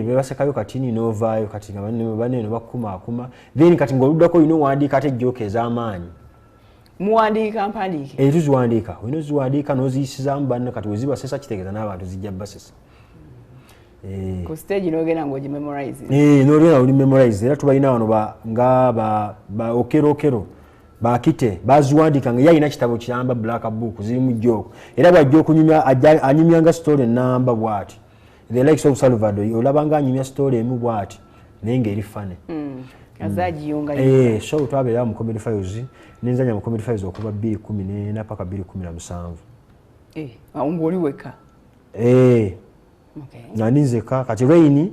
bebasekayo kati ninovaayo kati nga baneno bakumaakuma then kati ng'oluddako olina owandiika ate ejjooka ez'amaanyi muwandiika mpandiike tuziwandiika olina oziwandiika n'oziyisizaamu banne kati wezibasesa kitegeeza n'abantu zijja basesa ku stage n'ogenda ng'ogimemorize n'ogenda oli memorize era tubalina wano nga ba okero bakite baziwandiika nga yalina kitabo kiramba black book zirimu jjooko era bw'ajja okunyumya anyumyanga story enamba bw'ati the likes of Salvador olabanga anyumya story emu bw'ati naye ng'eri fane azagiyunga so twabeera mu Comedy Files nenzanya mu Comedy Files okuva 2014 paka 2017 awo ng'oli weka nga ninzeka kati Rain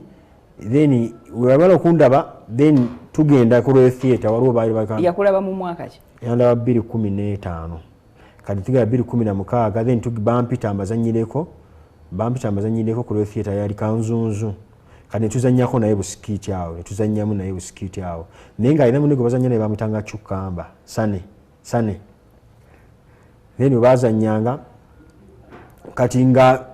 then webala okundaba then tugenda ku Royal Theatre waliwo baali bakanda yakulaba mu mwaka ki yandaba 2015 kati tugera 2016 then bampita ambazanyireko ku Royal Theatre yali Kanzunzu kati tuzanyako naye busikiti awo tuzanyamu naye busikiti awo naye nga alina munne gwe bazanya naye bamutanga Chukamba Sane then bazanyanga kati nga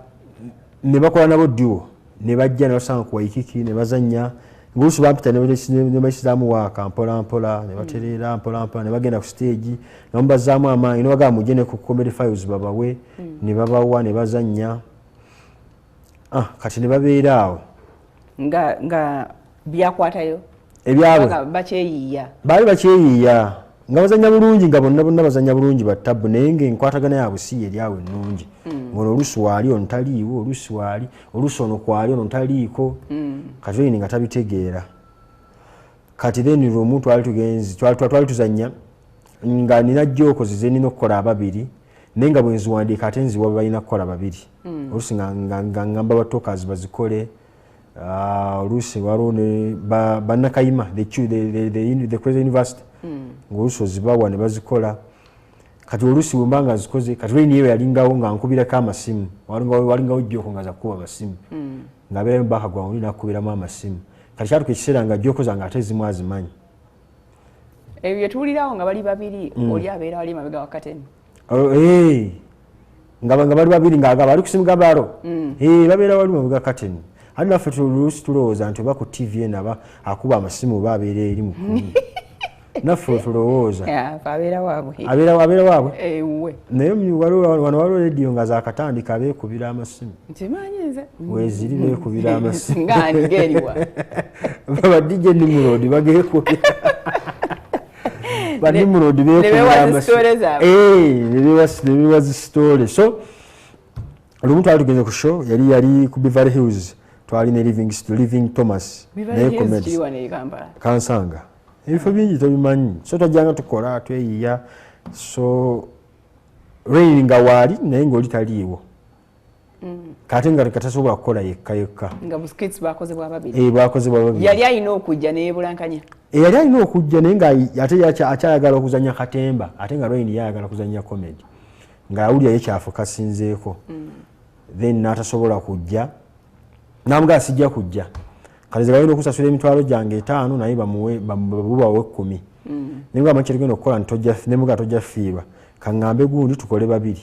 ne bakola nabo duo ne bajja ne basanga ku Waikiki ne bazanya ngulusu bampita ne basizaamu waka mpola ne baterera mpola ne bagenda ku stage nga mbazaamu amaanyi ne bagamba mujje ne ku Comedy Files babawe ne babawa ne bazanya kati ne babeera awo nga byakwatayo ebyabwe bakyeyiiya baali bakyeyiiya nga bazanya bulungi nga bonna bazanya bulungi battabu naye ng'enkwatagana yaabwe si eri awo ennungi ngono oluusi waali ono taliiwo oluusi waali oluusi ono kwali ono taliiko kati oyini nga tabitegeera kati then lwomu twali tuzanya nga nina joko zize nina okukola ababiri naye nga bwenziwandiika ate nziwa balina kukola babiri oluusi nga ngamba batokazi bazikole oluusi waliwo bannakayima the Crazy University ng'oluusi ozibawa ne bazikola kati oluusi bwe mba nga zikoze kati lwe niyo yalingawo nga nkubirako amasimu walingawo jjoko nga zakuba amasimu ng'abeerayo mubaka gwange oli nakubiramu amasimu kati kyatuka ekiseera nga jjoko zange ate zimu azimanyi ebyo byetuwulirawo nga bali babiri oli abeera wali mabega wa kateni nga bali babiri nga bali kusimu gabalo babeera wali mabega kateni ate naffe tuluusi tulowooza nti oba ku tv enaba akuba amasimu oba abeera eri mukumi naffe tulowooza abeera waabwe naye wano waliwo rediyo nga zakatandika beekubira amasimu weziri beekubira amasimu badj nimurodi bageekubira banimurodi beekubira amasimu nebewazi sitole so olumu twali tugenze ku show yali ku Beverly Hills twali ne Living Thomas naye comedy kansanga ebifo bingi tobimanyi so twajjanga tukola tweyiya so Rain nga waali naye ng'oli taliiwo kate nga katasobola kukola yekka nga buskits bakozebwa babiri bakozebwa babiri yali alina okujja neyebulankanya yali alina okujja naye nga ate akyayagala okuzanya katemba ate nga Rain yayagala kuzanya comedy nga awulira ekyafu kasinzeeko then n'atasobola kujja namugaa sijja kujja kalize balina okusasula emitwalo gyange 5 naye babubawe 10 naye nga amakiri genda okukola nemuga tojja fiirwa kaŋŋambe gundi tukole babiri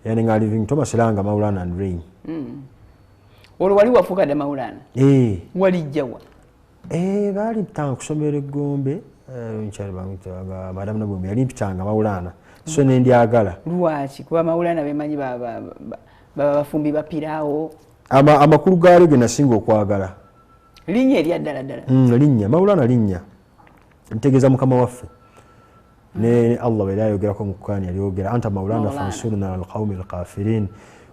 yani nga Living Thomas Langa Maulana and Rain olwo wali wafuukadde Maulana walijjawa baali mpitanga kusomera eggombe nkyali bamwitaga Madam Nabwemi yali mpitanga Maulana so nendyagala lwaki kuba Maulana bemanyi bafumbi bapiraawo amakulu gaali ge nasinga okwagala linnya erya ddala ddala linnya Maulana linnya ntegeeza mukama waffe ne Allah bwe yayogerako mu Qur'an yayogera anta Maulana fansurna alqawmi alkafirin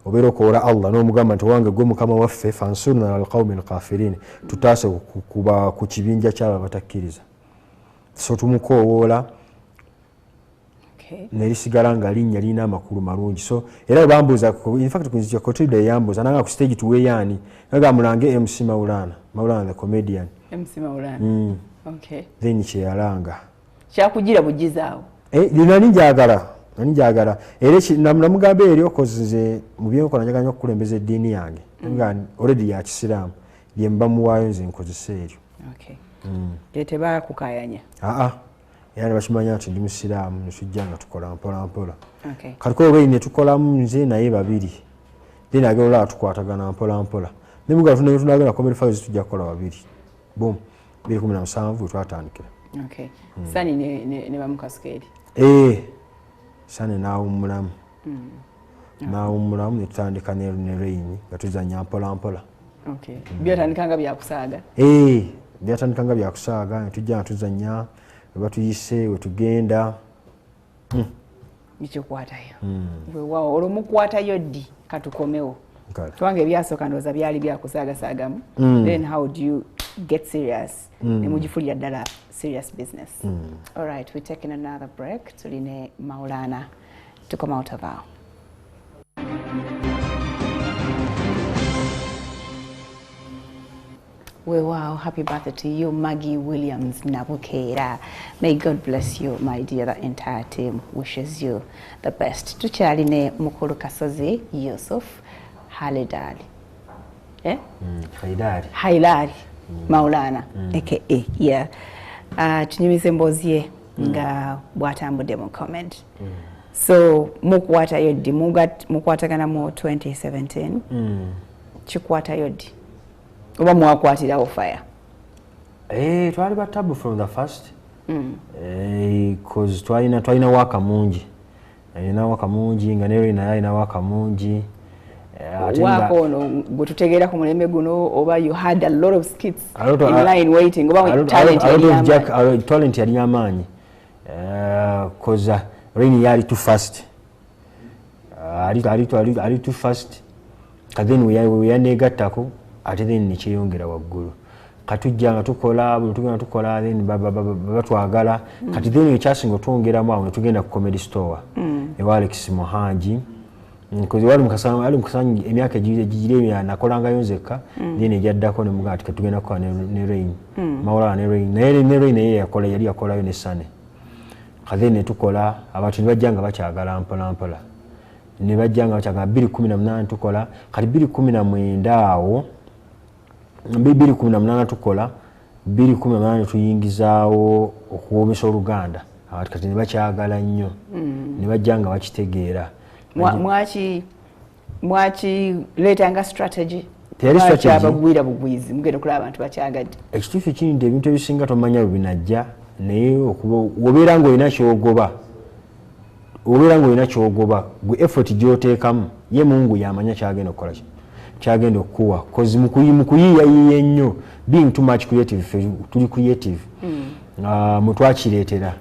obeera okoola Allah n'omugamba nti wange gwe mukama waffe fansurna alqawmi alkafirin tutaase kuba ku kibinja kyabo abatakkiriza so tumukoowoola nerisigala nga linnya lirina amakulu malungi so era bambuuza in fact kunzija Kotilda yambuuza nanga ku stage tuweeyaani naga mulange MC Maulana the comedian MC Maulana then kyeyalanga kyakugira bugizaawo nanjagala era namugamba eri okozize mu byenkola njagala okukulembeza eddiini yange already ya kisiraamu bye mbamuwaayo nze nkozesa eryo tebakukayanya era bakimanya nti ndi musiraamu netujja nga tukola mpolampola kaliko olweyi ne tukolamu nze naye babiri then agera olaba tukwatagana mpolampola nemugala tunagenda comedy files tujja kukola babiri bom 2017 wetwatandikira Sani ne bamukasukeri Sani n'awummulamu netutandika ne Rain nga tuzanya mpolampola byatandikanga byakusaaga byatandikanga byakusaaga netujja nga tuzanya webatuyise wetugenda bikyokwatayo wewawo olwo mukwatayo ddi katukomewo twange ebyasooka ndowooza byali byakusaagasaagamu then how do you get serious nemugifulira ddala serious business all right, we're taking another break tuline Maulana to come out of our wow, happy birthday to you, Maggie Williams Nabukera. May God bless you, my dear. The entire team wishes you the best. Tuchaline Mukulu Kasozi Yusuf Halidari. Haidari Maulana aka tunyumize mbozie nga bwatambudde mu comment so mukwatayo ddi mukwatagana mu 2017 kikwatayo ddi oba mwakwatirawo fire twali batabu from the first cause twalina waka mungi nga nero naye alina waka mungi wako ono gututegeera ku mulembe guno oba you had a lot of skits in line waiting oba talent yali amaanyi cause Rain yali too fast ali too fast then we yanegattako ate then nekyeyongera waggulu katujjanga tukola buli tugenda tukola then batwagala kati then ekyasinga otwongeramu awo netugenda ku comedy store ewa Alex Muhanji because wali mukasanyi emyaka egigire nakolangayo nzekka then ejaddako nemuga ati katugenda kukola ne Rain Maulana ne Rain ne Rain yali yakolayo ne Sane then netukola abantu nibajjanga bakyagala mpolampola nibajjanga bakyagala 2018 tukola kati 2019 awo 2018 tukola 2018 tuyingizaawo okuwomesa Oluganda abantu kati nibakyagala nnyo nibajjanga bakitegeera mwaki letanga strategy abagwira bugwizi mugenda kulaba abantu bakyagadde ekituufu ekindi ebintu ebisinga tomanya lubinajja naye obeera ng'olina kyogoba gwe effort gy'oteekamu ye Mungu yamanya kyagenda okukola kyagenda okukuwa cause mukuyiiyayiiya ennyo being too much creative tuli creative mutwakireetera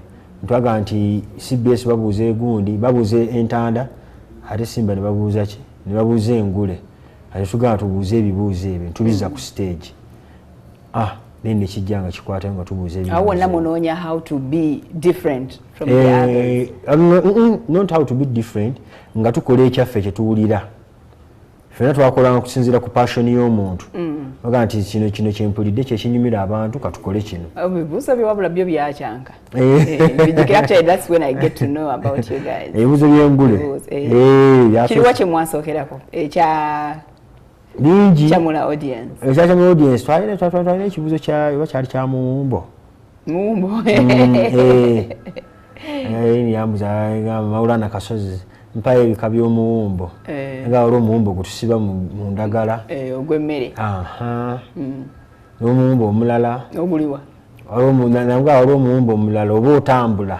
ntwaga nti CBS babuuza egundi babuuza entanda ate Simba ne babuuza ki ne babuuza engule ate tugamba tubuuza ebibuuzo ebyo tubiza ku stage then nekijjanga kikwata nga tubuuza ebibuuzo awo wonna munoonya how to be different from the others not how to be different nga tukola ekyaffe kyetuwulira fena twakolanga kusinziira ku passion y'omuntu oga nti kino kyempulidde kyekinyumira abantu katukole kino ebibuuzo byewabula byo byakyanka actually that's when I get to know about you guys ebibuuzo byengule kiriwa kye mwasookerako bingi kyamula audience ekyamula audience twalina ekibuuzo kyali kya muwumbo yambuza Maulana Kasozi mpayo ebika by'omuwumbo nga olwo omuwumbo gutusiba mu ndagala ogw'emmere n'omuwumbo omulala oguliwa nanga olwo omuwumbo omulala oba otambula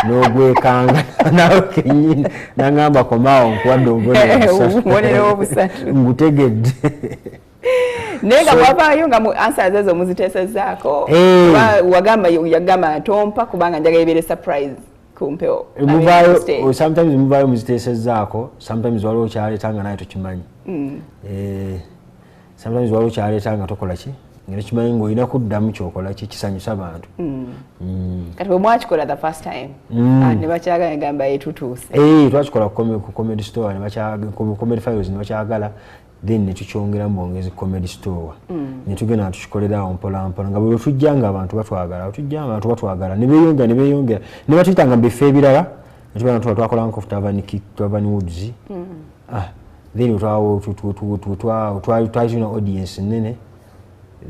n'ogwekanga nawe kennyini nangamba komaawo nkuwadde obubonero obusatu ngutegedde naye nga mwavaayo nga answers ezo muziteesezzaako yagamba tompa kubanga njagala ebeere surprise kumpeo sometimes muvaayo muziteesezzaako sometimes waliwo kyaleetanga naye tokimanyi sometimes waliwo kyaleetanga tokola ki ngeri kimanyi ng'olina kuddamu kyokola ki kisanyusa abantu kati bwe mwakikola the first time ne bakyagala negamba etutuuse twakikola ku comedy store ku comedy files ne bakyagala then netukyongera mu bwongezi comedy store netugenda natukikolerawo mpolampola nga bwe tujja nga abantu batwagala ne beeyongera ne batuyitanga mu bifo ebirala netugenda twakolanga ku Tavern Woods then twalina audience nene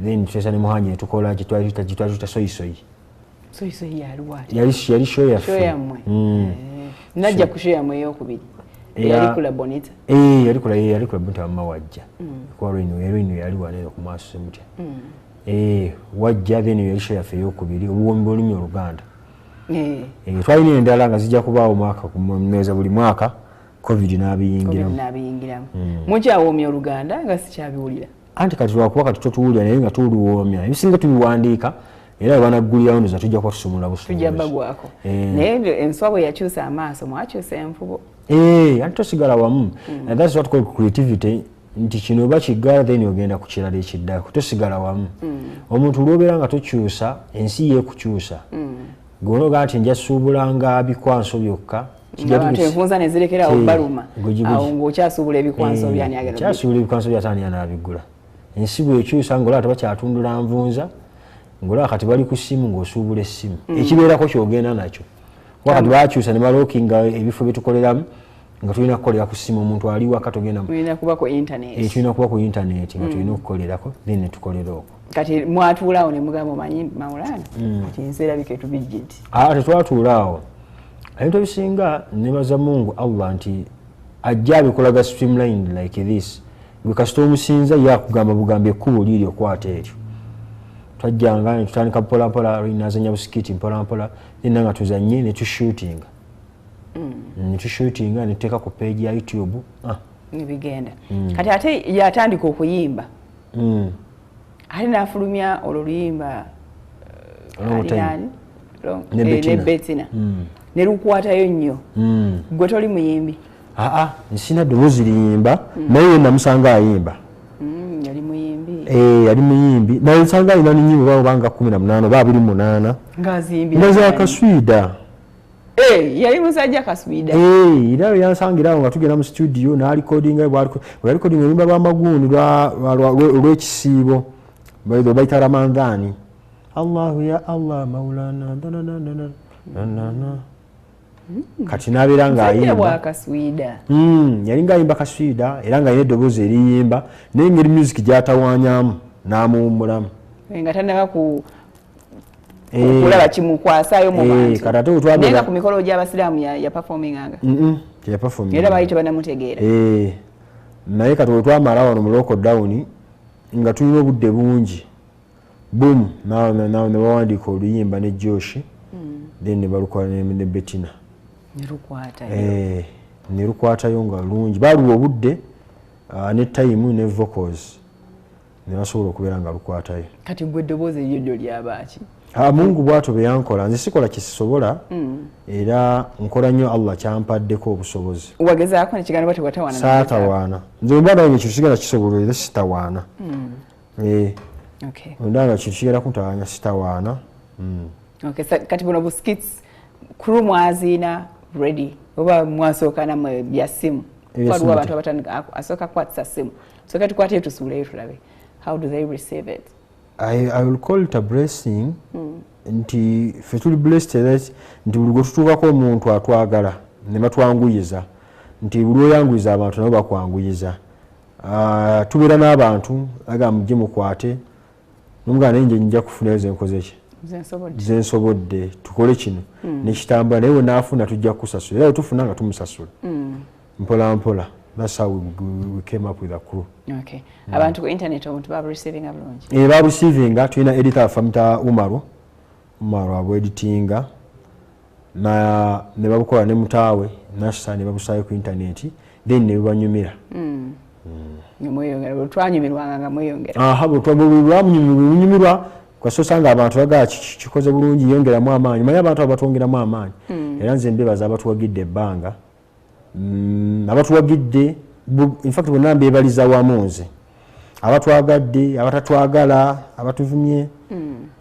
then tutesa ne Muhanji netukola kitwayita soyisoyi yali show yaffe najja ku show yammwe ey'okubiri yalikula Bonita yalikula Bonita mama wajja kwa Rain yali wanene ku maaso semutya wajja then yali show yaffe ey'okubiri obuwombi olumya Oluganda twalina endala nga zijja kubaawo mwaka kumwezi buli mwaka covid n'abiyingiramu mukyawoomya Oluganda nga sikyabiwulira anti kati lwakuba kati totuwulira naye nga tuluwoomya ebisinga tubiwandiika era banaggulirawo ndoza tujja kuba tusumula busujjabagwako naye enswa bwe yakyusa amaaso mwakyusa enfubo anti tosigala wamu that's what called creativity nti kino oba kiggala then ogenda ku kirala ekiddako tosigala wamu omuntu olwobeera nga tokyusa ensi yeekukyusa gwonoga nti nja suubulanga bikwanso byokka enfunza nezirekerawo baluma awo ng'okyasuubula ebikwanso byanikyasuubula ebikwanso byataani anaabigula ensi bwekyusa ng'olaba tebakyatundula nvunza ng'olaba kati bali ku ssimu ng'osuubula essimu ekibeerako kyogenda nakyo kuba kati bakyusa ne balookinga ebifo byetukoleramu nga tulina kukolera ku ssimu omuntu ali waka togenda tulina kuba ku intaneti nga tulina okukolerako then netukolera okwo kati mwatuulaawo ne mugamba omanyi Maulana kati nseera bike tubijje nti tetwatuulaawo ebintu ebisinga nebaza Mungu Allah nti ajja abikolaga streamlined like this gwe kasita omusinza yakugamba bugambi ekkubo liri okwata eryo twajjanga ne tutandika mpolampola nazanya busikiti mpolampola nina nga tuzanye ne tushootinga netuteeka ku page ya YouTube Nibigenda. Kati ate yatandika okuyimba. Ali nafulumya oluyimba aliyani ne Bettina. Ne lukwatayo nnyo. Gwe toli muyimbi. Nsina ddoboozi liyimba naye namusanga ayimba. Yali muyimbi. Yali muyimbi. Naye nsanga alina nnyimbo banga 18 oba 28. Ngazimbi. Ngaza Kaswida. Yali musajja Kaswida. Era yansangira nga tugenda mu studio na recordinga bwa recording olumba lwa maguuni lw'ekisiibo. Baita Ramadhani. Allahu ya Allah maulana kati nabeera ng'ayimba Kaswida. Yali ng'ayimba Kaswida era ng'alina eddoboozi eriyimba n'engeri music gy'atawaanyaamu n'amuwummulamu. Nga tannaba kulaba kimukwasaayo mu bantu. Naye nga ku mikolo gy'Abasiraamu yaperforminganga. Era baali tebannamutegeera. Naye kati bwe twamala wano mu lockdown nga tulina obudde bungi. Boom, ne bawandiika oluyimba ne Josh. Then ne balukola ne Bettina. Ne lukwatayo nga lungi. Baluwa obudde ne time ne vocals. Ne basobola okubeera nga lukwatayo. Kati gwe eddoboozi eryoddo ly'abaaki? Mungu bw'ato bwe yankola. Nze sikola kisobola era nkola nnyo Allah kyampaddeko obusobozi. Wagezaako nekigambo bwate watawaana? Saatawaana. Nze mbadde nge kintu sigala kisobola era sitawaana. Ndanga kintu kigenda kuntawaanya sitawaana. Kati buno bu skits kuru mwaziina ready oba mwasooka namwe bya simu? Waliwo abantu abatandika asooka kwatisa simu. So kati tukwate tusuuleyo tulabe. How do they receive it? I will call it a blessing. Nti ffe tuli blessed that nti buli gwe tutuukako omuntu atwagala ne batwanguyiza nti buli oyanguyiza abantu nabo bakwanguyiza. Tubeera n'abantu aga mujje mukwate n'omugana naye nje njja kufunayo ze nkoze ki ze nsobodde tukole kino nekitambula naye we naafuna tujja kukusasula era tufuna nga tumusasula mpola mpola. That's how we came up with a crew. Okay. Abantu ku internet omuntu baba receiving abulungi? Baba receiving tulina editor famita Umaru abo editinga na ne babukola ne mutaawe nashisa ne babusayo ku internet then ne banyumira. Mweyongera twanyumirwanga nga mweyongera. Habo twanyumirwa kwa sosanga abantu baga kikoze bulungi yongeramu amaanyi. Manya abantu abatwongeramu amaanyi. Era nze mbebaza abatuwagidde ebbanga. Abatuwagidde in fact bonna mbebaliza wamu nze. Abatwagadde, abatatwagala, abatuvumye,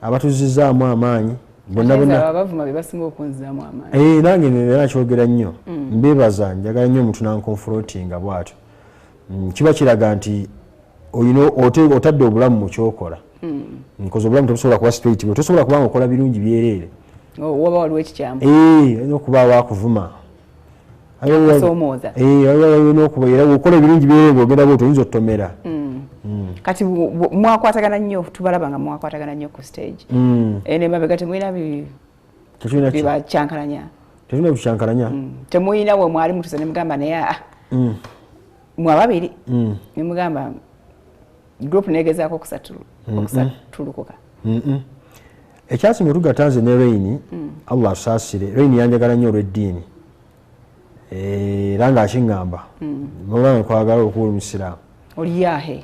abatuzizaamu amaanyi. Bonna abavuma be basinga okunzaamu amaanyi. Nange era kyogera nnyo. Mbebaza njagala nnyo omuntu nanconfrontinga bw'atyo. Kiba kiraga nti otadde obulamu mu kyokola. Nkoze obulamu tebusobola kuba straight, bwe tosobola kubanga okola birungi byereere. Waba waliwo ekikyamu. Olina okuba waakuvuma. Akusomooza. N'okubeera okola ebirungi byereere ng'ogenda bw'otyo oyinza ottomera. Kati mwakwatagana nnyo, tubalaba nga mwakwatagana nnyo ku stage. N'emabega temulina bibakyankalanya? Tetulina bikyankalanya. Temulina we mwali mutuuse ne mugamba naye mwababiri ne mugamba group negezaako okusatulukuka? Ekyasinga tugatanze ne Raini, Allah asaasire. Raini yanjagala nnyo olw'eddiini era ng'akiŋŋamba mulaba nkwagala okuba omusiraamu. Oli yaahe?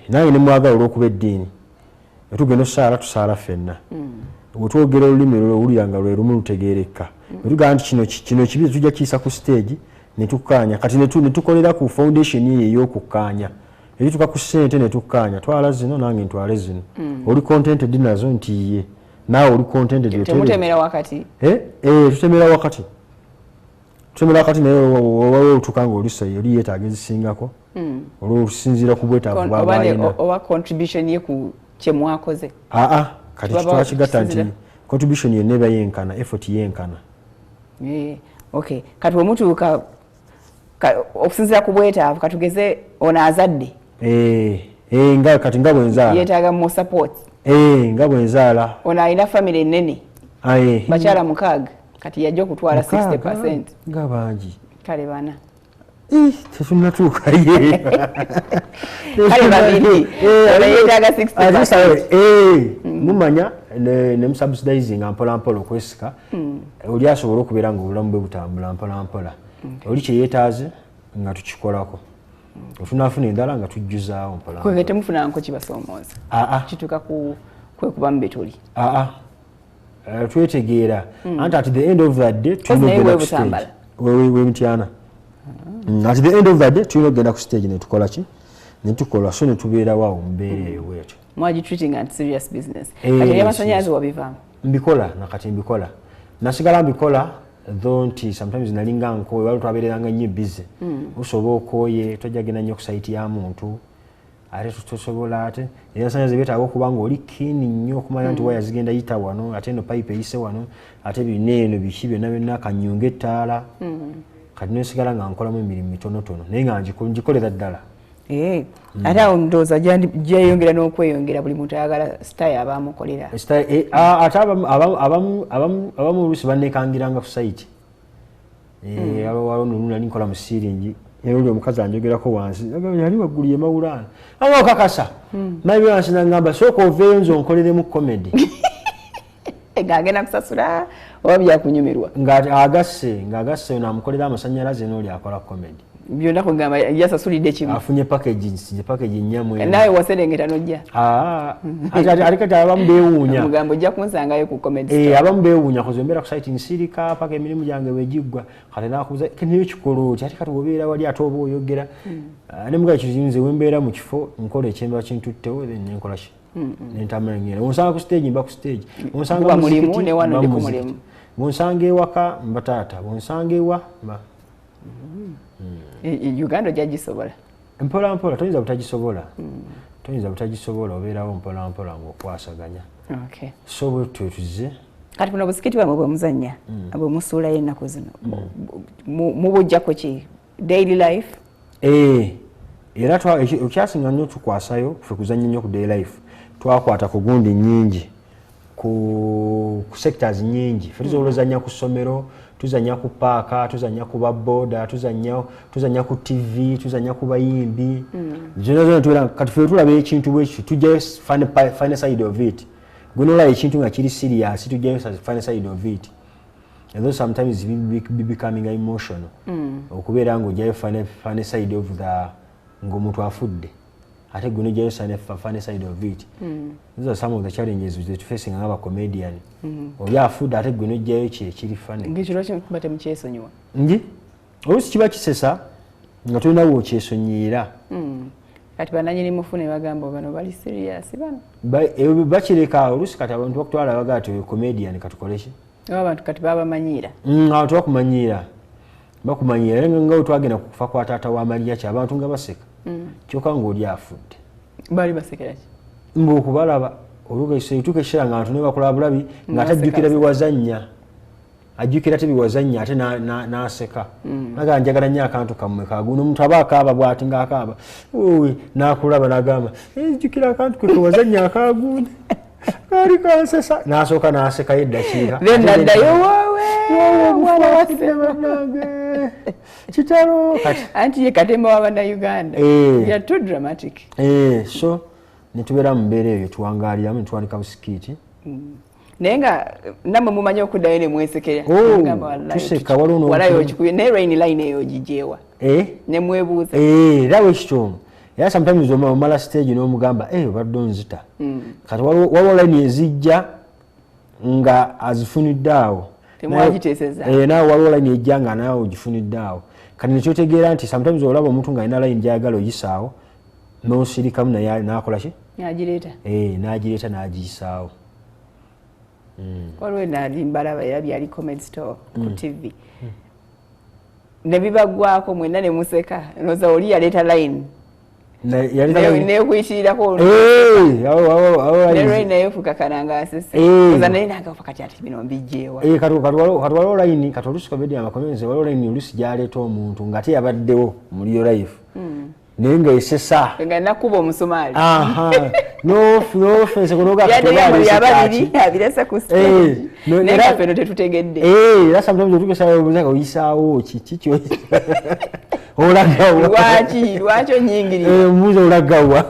Nange ne mwagala olw'okuba eddiini. Tugenda osaala tusaala ffenna. Bwe twogera olulimi lwewulira nga lwe lumu lutegeerekka. Bwe tugamba nti kino kibi tujja kiyisa ku stage ne tukkaanya. Kati ne tukolera ku foundation ye ey'okukkaanya. Ebituuka ku ssente ne tukkaanya. Twala zino nange ntwale zino. Oli contented nazo nti ye. Naawe oli contented. Temutemera wakati? Tutemera wakati. Tutemera wakati naye oba otuuka ng'olisa oli yeetaaga ezisingako. Olw'okusinziira ku bwetaavu bw'aba alina. Oba contribution ye ku kye mwakoze? Kati twakigatta nti contribution yonna eba yenkana, effort yenkana. Okay. Kati bwe mutuuka okusinziira ku bwetaavu katugeze ono azadde. Kati nga bwe nzaala. Yeetaaga mu support. Nga bwe nzaala. Ono alina family ennene. Bakyala 6 kati yajja okutwala 60%. Nga bangi. Kale bana. Tetunnatuuka ye. Kale babiri. Yeetaaga 60%. Mumanya ne musubsidizing mpola mpola okwesika. Oli asobola okubeera nga obulamu bwe butambula mpola mpola. Oli kye yeetaaze nga tukikolako. Otunafuna endala nga tujjuzaawo mpola. Kwe temufunanko kibasoomooza. Kituuka kwekuba mu betuli. Twetegeera anti at the end of that day tulina ku stage. We mtyana. At the end of that day tulina ogenda ku stage ne tukola ki? Ne tukola so ne tubeera waawo mbeera eyo bwetyo. Mwaji treating and serious business. Kati y'amasannyalaze wabivaamu. Mbikola nakati mbikola. Nasigala mbikola though nti sometimes nalinga nkoye waliwo twabeereranga nnyo busy. Osobola okooye tojagenda nnyo ku site ya muntu. Ate tusobola ate y'amasannyalaze beetaaga okuba ng'oli keen nnyo okumanya nti waya zigenda yita wano ate eno pipe eyise wano ate bineeno biki byonna byonna kanyunga ettaala. Kati nesigala nga nkolamu emirimu mitonotono naye nga ngikolera ddala. Ate awo ndowooza gyeyongera n'okweyongera buli muntu ayagala style abaamukolera. Ate abamu oluusi bannekangiranga ku site. Waliwo nno nali nkola mu siiringi era oli omukazi anjogerako wansi yali waggulu ye Mawulana aba okakasa naye wansi nangamba sooka oveeyo nze onkoleremu comedy ng'agenda kusasula oba byakunyumirwa ng'agasse n'amukolera amasannyalaze n'oli akola comedy. Byonna kugamba yasasulidde kimu. Afunye package nnyamwe. Nawe waserengeta n'ojja. Ate kati abamu beewuunya. Mugambo ojja kunsangayo ku comedy. Abamu beewuunya koze mbeera ku site nsirika paka emirimu gyange bwegiggwa kati nakubuza niyo kikolo oti ate kati obeera wali ate oba oyogera. Ne mugaye kizinze wembeera mu kifo nkola ekyemba kintuttewo then nkola ki. Nentamanyira. Onsanga ku stage mba ku stage. Onsanga mulimu ne wano ndi ku mulimu. Bonsanga ewaka mba taata. Bonsanga ewa mba. Uganda gyagisobola. Mpola mpola toyinza butagisobola obeerawo mpola mpola ng'okwasaganya. So bwe tuze kati buno busikiti bwamwe bwe muzannya bwe musuulayo ennaku zino mubujjako ki daily life? Era okyasinga nnyo tukwasayo ffe kuzannya nnyo ku daily life twakwata ku gundi nnyingi ku sectors nnyingi ffe tusobola ozannya ku ssomero tuzanya ku paaka tuzanya ku baboda tuzanya ku TV tuzanya ku bayimbi zino tubeera kati ffe tulaba ekintu bwekyo tujjayo final side of it gunola ekintu nga kiri serious tujjayo final side of it and though sometimes be becoming emotional okubeera ng'ojjayo final side of the ng'omuntu afudde ate guno ojjayo final side of it. These are some of the challenges that facing aba comedian. Oya afudde ate guno ojjayo kiri funny. Ngikiro kyo kubate mukyesonyiwa. Oluusi kiba kisesa nga tulina wokyesonyiira. Kati bananyini mufune bagamba bano bali serious bano. Bakireka oluusi kati abantu bakutwala bagaa ti comedian katukoleki. Abantu kati babamanyiira. Abantu bakumanyiira. Bakumanyiira nga twagenda kufa kwa taata wa Maria kya abantu nga baseka. Kyokka ng'oli afudde. Bali basekera ki? Okubalaba olugeseituka ekisera nga abantu ne bakola bulabi ng'ate ajjukira biwazannya. Ajjukira tebiwazannya ate n'aseka. Naga njagala nnyo akantu kammwe kaguno omuntu aba akaaba bw'ati ng'akaaba. N'akulaba n'agamba jjukira akantu ke kewazannya akagundi. Kali kansesa. N'asooka n'asekayo eddakiika. Then naddayo waawe. Mwana wasse bannange. Kitalo kati. Anti ye Katemba wa Bannayuganda. You're too dramatic. So ne tubeera mu mbeera eyo tuwangaaliramu ne tuwanika busikiiti. Naye nga nammwe mumanyi okuddayo ne mwesekera. Tuseka waliwo walayo okikuye naye rain line eyo ogigyewa. Ne mwebuuza. Era bwekityo. Era sometimes omala stage n'omugamba obadde onzita. Kati waliwo line ezijja nga azifunidde awo. Temwagiteeseza. Naawe waliwo line ejja nga naawe ogifunidde awo. Kati nekyotegeera nti sometimes olaba omuntu ng'alina line gy'ayagala oyisaawo n'osirikamu naye n'akola ki? N'agireeta. N'agireeta n'agiyisaawo. Waliwo nali mbalaba era byali comedy store ku TV. Ne bibaggwako mwenna ne museka. Noza oli yaleeta line. Nekuyitirirako naye fukakananga asese oza naye nagafa kati ati bino mbijjeewa kati waliwo layini kati oluusi comedian amakomenzi waliwo layini oluusi gyaleeta omuntu ng'ate yabaddewo muri yo life naye ng'esesa nga nakuba omusumaali n'ofense abiresa ku stage naye nga feno tetutegedde era sometimes otugesaobuza nga oyisaawo kiki lwaki onyingirira muze olagawa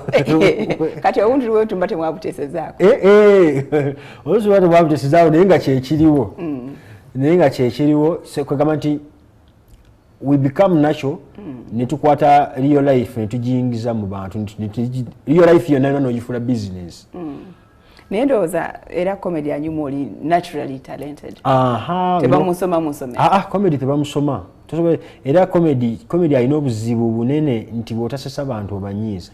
kati obuntu lwetumba temwabuteesezaako oluusi ba temwabuteesezaawo naye nga kyekiriwo kwegamba nti we become natural ne tukwata real life ne tujingiza mu bantu real life yonna n'oyifula business naye ndowooza era comedy anyuma oli naturally talented aha tebamusoma comedy tebamusoma era comedy alina obuzibu bunene nti bw'otasesa bantu obanyiiza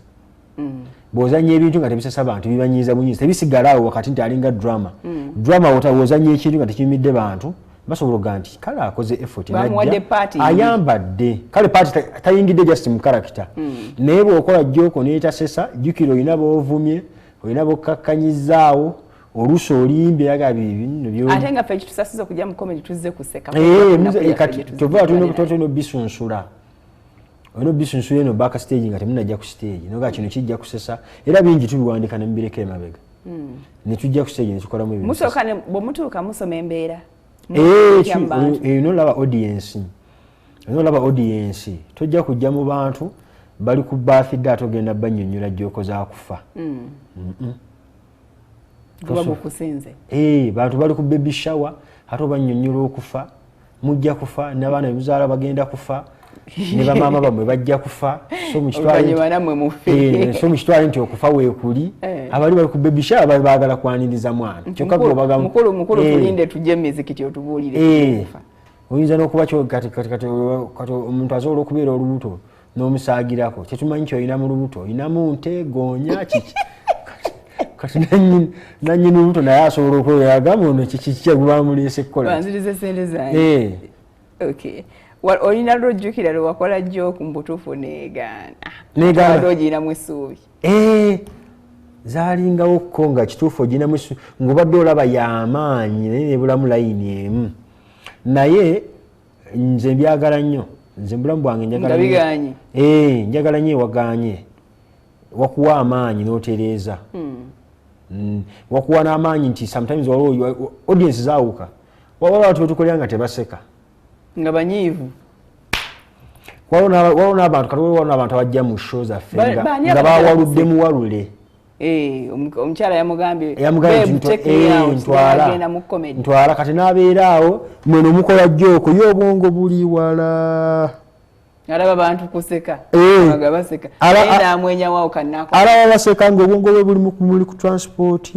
bw'ozanya ebintu nga tebisesa abantu bibanyiiza bunyiiza tebisigalawo wakati nti alinga drama w'ozanya ekintu nga tekiyumidde bantu basobola okuga nti kale akoze effort ayambadde kale party tayingidde just mu character naye bw'okola joko n'etasesa jjukira olina b'ovumye olina b'okkakkanyizaawo oluusi olimbye ate nga ffe kitusasiza okujja mu comedy tuzze kuseka tova tulina bisunsula olina bisunsula eno back stage nga temunajja ku stage noga kino kijja kusesa era bingi tubiwandika ne mubireka emabega ne tujja ku stage ne tukolamu ebintu musooka bwe mutuuka musoma embeera nolaba audience tojja kujja mu bantu bali ku birthday ate ogenda bannyonnyola jjooko za kufa bantu bali ku baby shower ate obannyonnyola okufa mujja kufa n'abaana bemuzaala bagenda kufa ne bamaama bamwe bajja kufa so mu kitwale nti okufa weekuli abali bali ku baby shower bali baagala kwaniriza mwana kyokka mukulu tulinde tujje emizikiti otubuulire oyinza n'okuba kati omuntu asobola okubeera olubuto n'omusaagirako kyetumanyi kyolina mu lubuto olinamu nte goonya kiki kati nannyini olubuto naye asobola okweyagamu ono kikikyegubamuleese kukola olina lwojjukira lwe wakola jjooku mbutuufu neegaana ogiyinamu essuubi zaalingawo ko nga kituufu ogiyinamu essuubi ng'obadde olaba y'amaanyi naye nebulamu layini emu naye nze mbyagala nnyo nze mbulamu bwange njagala nnyo ewaganye wakuwa amaanyi n'otereeza wakuwa n'amaanyi nti sometimes waliwo audience zaawuka waliwo abantu betukolera nga tebaseka nga banyiivu waliwo n'abantu kati waliwo n'abantu abajja mu show zaffe nga bawaludde muwalule omukyala yamugambye ntwala kati n'abeeraawo mweno mukola jjooko y'obwongo buli wala alaba bantu kuseka baseka namwenyawo alaba baseka ng'obwongo bwe buli ku transport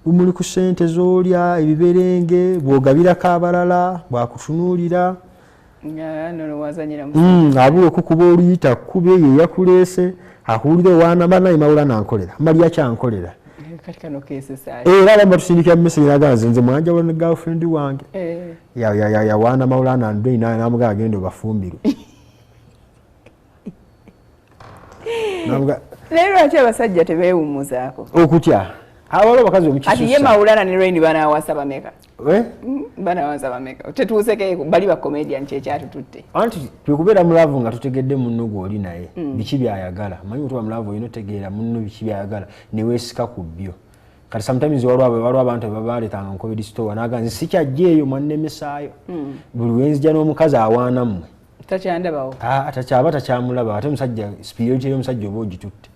bumuli ku ssente z'olya ebiberenge bw'ogabirako abalala bwakutunuulira abula okukuba oluyita kkube ye yakuleese akuwulira ewaana banaye mawula nankolera malya kyankolera era alamba tusindikira mu message naga nze mwanjawulo ne girlfriend wange yawaana mawula nandoi namugaa agenda obafumbirwe naye lwaki abasajja tebeewummuzaako okutya awaliwo abakazi ati ye mawulana ne Rain banawasa bameka banawasa bameka tetuuseko bali ba comedian kyekyatututte anti twekubeera mulavu nga tutegedde munno gw'oli naye biki byayagala manyi otuba mulavu olina otegeera munno biki byayagala neweesika ku byo kati sometimes waliwo abantu babaleetanga mu comedy store naga nze sikyajja eyo mwannemesaayo buli wenzija n'omukazi awaanammwe takyandabawo takyaba takyamulaba ate omusajja spiriti y'omusajja oba ogitutte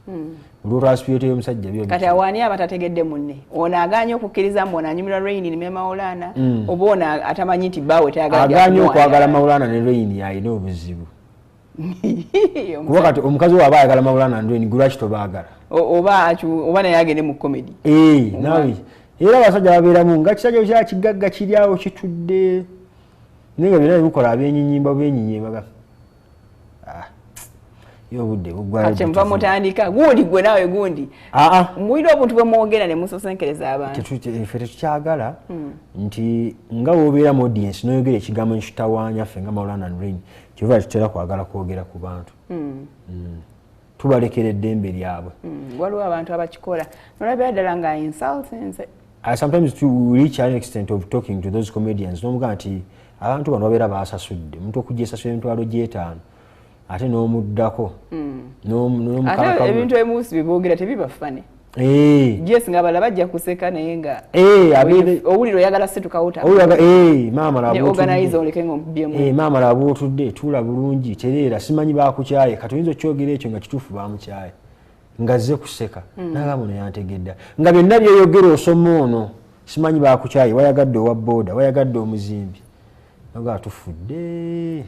olwotwala spiriti y'omusajja kati awaani abatategedde munne ono aganye okukkiriza mbu ono anyumirwa Rain ne Mawulana oba ono atamanyi nti baawe aganye okwagala Mawulana ne Rain alina obuzibu kuba kati omukazi we aba ayagala Mawulana ne Rain gulwaki tobaagala oba naye agende mu comedy nawe era abasajja babeeramu nga kisajja kya kigagga kiri awo kitudde naye nga byonna bikola abenyinyimba benyinyimbaga yobudde bugwakyenva mutandika gundi gwe naawe gundi mulina obuntu bwe mwogera ne musosenkereza abantu ffe tetukyagala nti nga wobeera mu audience noyogera ekigambo nekitawaanya ffe nga Mawulana and Rain kyova tutera kwagala kwogera ku bantu tubalekera eddembe lyabwe waliwo abantu abakikola nolabira ddala nga insultinze sometimes to reach an extent of talking to those comedians nomugaa nti abantu bano babeera basasudde omuntu okujja esasula emitwalo gy'etaano ate n'omuddako ate ebintu ebimusi bibogera tebibafane yes nga bala bajja kuseka naye nga owulira oyagala setukawuta maama laba otudde tuula bulungi tereera simanyi bakukyaye kati oyinza okyogera ekyo nga kituufu bamukyaye nga zze kuseka nagamba ono yantegedda nga byonna byoyogera osoma ono simanyi bakukyaye wayagadde owa booda wayagadde omuzimbi nga tufudde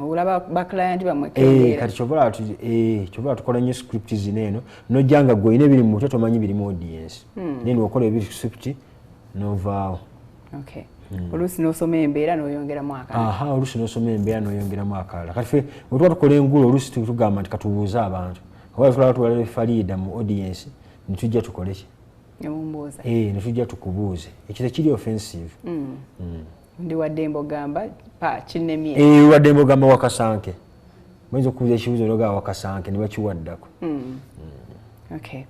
olaba ba client bamwe kengera kati chobola tukola nnyo script zino eno nojjanga gwe ine biri mu mutwe tomanyi biri mu audience nene okola ebiri script novaawo okay oluusi n'osoma embeera n'oyongeramu akalala oluusi n'osoma embeera n'oyongeramu akalala kati ffe bwe tuba tukola engulu oluusi tugamba nti katubuuze abantu oba tulaba tuwalire Farida mu audience ne tujja tukole ki nemumbuuza ne tujja tukubuuze ekyo tekiri offensive ndi wadde mbogamba pa kinnemye wadde mbogamba Wakasanke bayinza okubuuza ekibuuzo nogaa Wakasanke ne bakiwaddako okay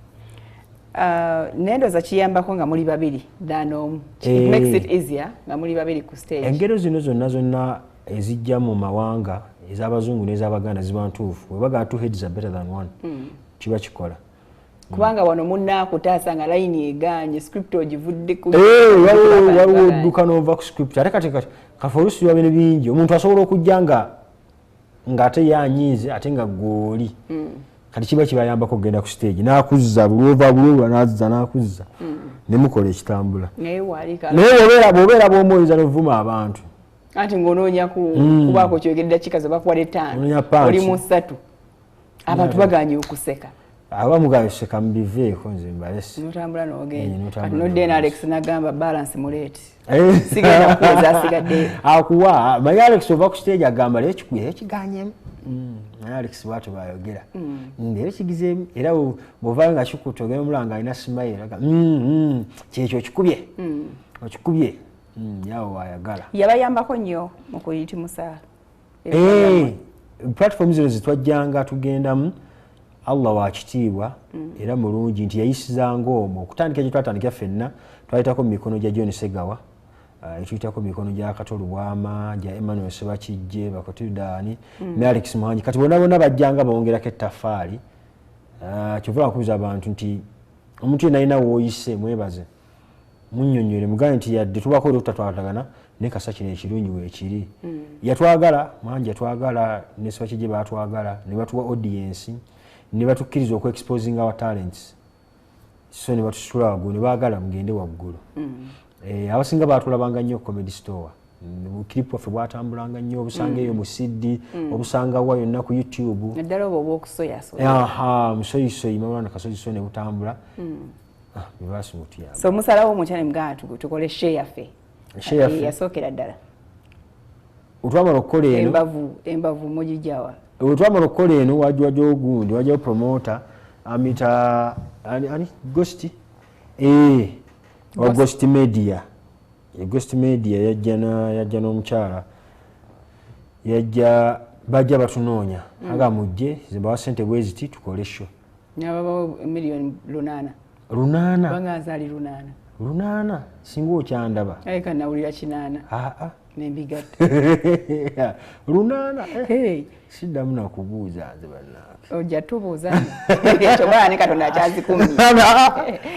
nendoza kiyambako nga muli babiri danomu it makes it easier nga muli babiri ku stage engero zino zonna ezijja mu mawanga ez'abazungu n'ez'abaganda ziba ntuufu webaga two heads are better than one kiba kikola kubanga wano munnakutaasa nga layini eganye script ogivudde waliwo odduka n'ova ku script ate kati kafe oluusi biba bino bingi omuntu asobola okujja ng'ate yanyiize ate nga gwoli kati kiba kibayambako okugenda ku stage n'akuzza bulwova n'azza n'akuzza ne mukola ekitambula naye bw'obeera bw'omuwoyeza n'ovuma abantu anti ng'onoonya kubaako kyogera eddakiika zobakuwala 5 oli mu 3 abantu baganye okuseka abamu gaseka mubiveeko nze mbalese notambula n'ogenda nodde na Alex n'agamba balance muleeti sigenda kuweza asigadde akuwa maye Alex ova ku stage agamba leero ekiganyemu naye Alex bwatu bayogera leero kigizeemu era bw'ovaayo nga kikutogera omulanga alina smile aga kyekyo okikubye yawo wayagala yabayambako nnyo mu kuyitimusa platform zino zitwajjanga tugendamu Allah wa kitiibwa era mulungi nti yayisizanga omwo okutandika gye twatandikira ffenna twayitako mu mikono gya John Segawa tuyitako mu mikono gya Katolu Bwama gya Emmanuel Sebakijje Bakotidaani ne Alex Muhangi kati bonna bajjanga bawongerako ettaffaali kyova bakubuza abantu nti omuntu yenna alina wooyise mwebaze munnyonnyola mugane nti yadde tubako okutatwatagana naye kasa kino ekirungi weekiri yatwagala Muhangi yatwagala ne Sebakijje baatwagala ne batuwa audience ne batukkiriza okweexposing our talents so ne batusitula waggulu ne baagala mugende waggulu abasinga baatulabanga nnyo comedy store bukiripu waffe bwatambulanga nnyo obusanga eyo mu CD obusanga wa yonna ku YouTube naddala oba obwokusoyasoya musoyisoyi Maulana Kasozi so ne butambula bebasumutya so musalawo omukyane mugana tukole share yaffe yasookera ddala otwamala okukola eno embavu mugijawa otwamala okukola eno wajwajo ogundi wajjawo promoter amita Ghost wa Ghost Media Ghost Media yajja n'omukyala bajja batunoonya aga mujje zimbawa ssente bwe ziti tukole show nababawo million 8 bangazaali 8 singa okyandaba ayeka nawulira 8 nembigatta 8 siddamu nakubuuza nze bannange ojja tubuuza ekyobola ne Katonda akyazikumi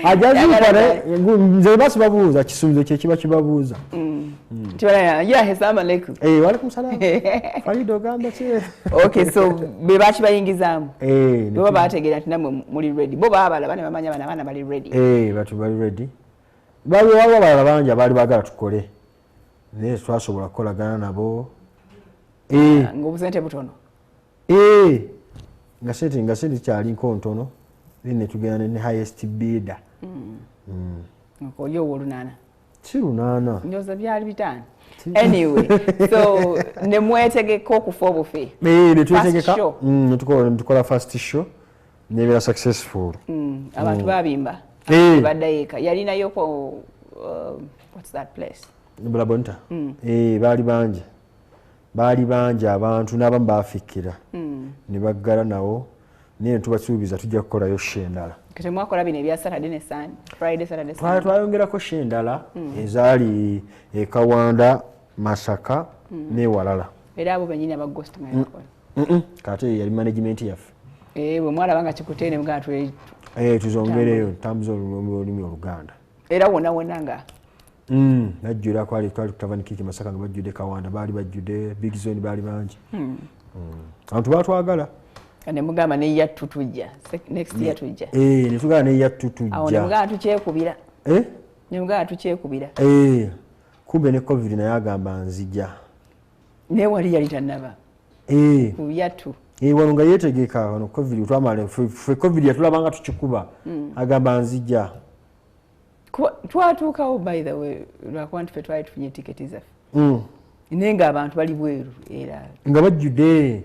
ajazikwane nze basibabuuza kisuubizo kye kiba kibabuuza assalamu alaikum waalaikum salaam Farida ogamba ki okay so be bakibayingizaamu beba baategeera nti namwe muli ready bo baabalaba ne bamanya abaana bali ready batu bali ready waliwo abalala bangi abaali baagala tukole naye twasobola kukolagana nabo ng'obusente butono nga sente kyali nkontono ne tugenda ne highest bidder oli owo 8 si 8 njoza byali 5 anyway so ne mwetegeka okufa obufe netwetegeka netukola first show nebeera successful abantu babimba baddayeeka yalinayoko what's that place Bulabonta baali bangi abantu n'abamu baafikkira ne baggala nawo naye tubasuubiza tujja kukolayo show endala kati mwakola bino ebya Saturday ne Friday Saturday Sunday twayongerako show endala ezaali Kawanda Masaka n'ewalala era abo bennyini aba Ghost mwakola kati yali management yaffe bwe mwalaba nga kikuteene mugana tuzongereyo ntambuza olulimi Oluganda era wonna nga najjula twali tutavanikiki Masaka nga bajjudde Kawanda baali bajjudde Big Zone baali bangi abantu baatwagala ne mugamba ne yattu tujja next year tujja ne tugamba ne yattu tujja awo ne mugamba tukyekubira ne mugamba tukyekubira kumbe ne COVID naye agamba nzija ne wali yali tannaba kuyatu wano nga yeetegeka wano covid twamala ffe covid yatulabanga tukikuba agamba nzija twatuukawo by the way lwakuba nti ffe twali tufunye tiketi zaffe naye nga abantu bali bweru era nga bajjudde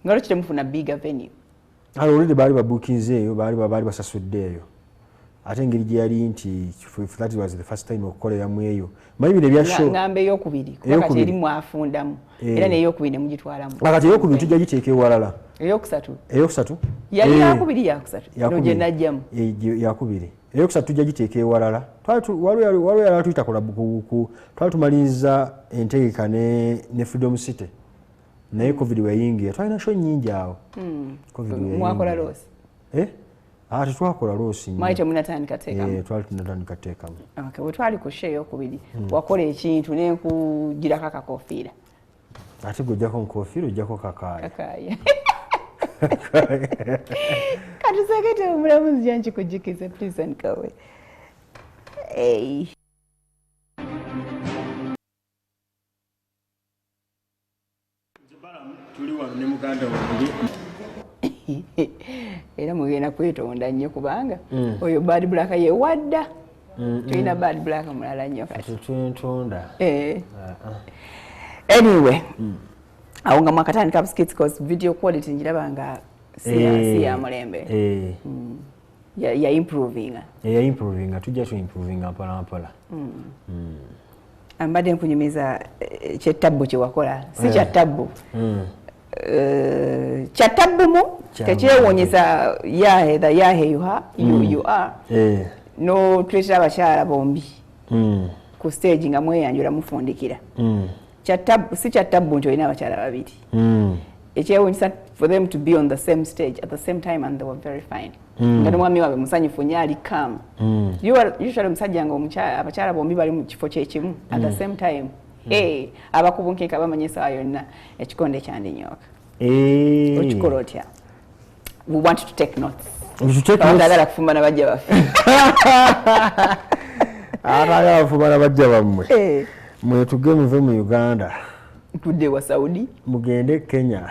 nga lwaki temufuna bigger venue already baali babukinze eyo baali basasudde eyo ate engeri gye yali nti that was the first time okukoleramu eyo manyi bino ebya show ngamba eyokubiri kuba kati eri mwafundamu era n'eyokubiri ne mugitwalamu kati eyokubiri tujja giteeka ewalala eyokusatu yali yakubiri yakusatu eno gye najjamu yakubiri eyokusatu tujja giteeka ewalala waliwo yali atuyita twali tumaliriza entegeka ne freedom city naye covid weyingira twalina show nnyingi awo mwakola loosi tetwakola loosi mwali temunatandika teekamu twali tunatandika teekamu bwe twali ku show eyokubiri wakola ekintu nenkugirako akakofiira ate gweojjako nkofiira ojjako kakaya katusekete omulamuzi jankikujikize prison kawe tuli wano ne muganda wange era mugenda kwetonda nnyo kubanga oyo bad black yewadda tulina bad black mulala nnyo kati twentonda anyway awo nga mwakatandika buskits cause video quality njiraba nga si ya mulembe ya improving tujja tu improving mpala ambadde nkunyumiza kyettabbu kyewakola si kyattabbu kyattabbumu tekyewuunyisa yahe you are n'otulekera abakyala bombi ku stage nga mweyanjula mufundikira si kyattabbu nti olina abakyala babiri ekyewuunyisa for them to be on the same stage at the same time and they were very fine nga nomwami waabwe musanyufu nnyo ali calm usually omusajja nga abakyala bombi bali mu kifo kyekimu at the same time abakubunkeka bamanye esawa yonna ekikonde kyandinyooka okikola otya we want to take notes atagala kufumba nabajja baffe atagala kufumba nabajja bammwe mwetuge muve mu Uganda tudde wa Saudi mugende Kenya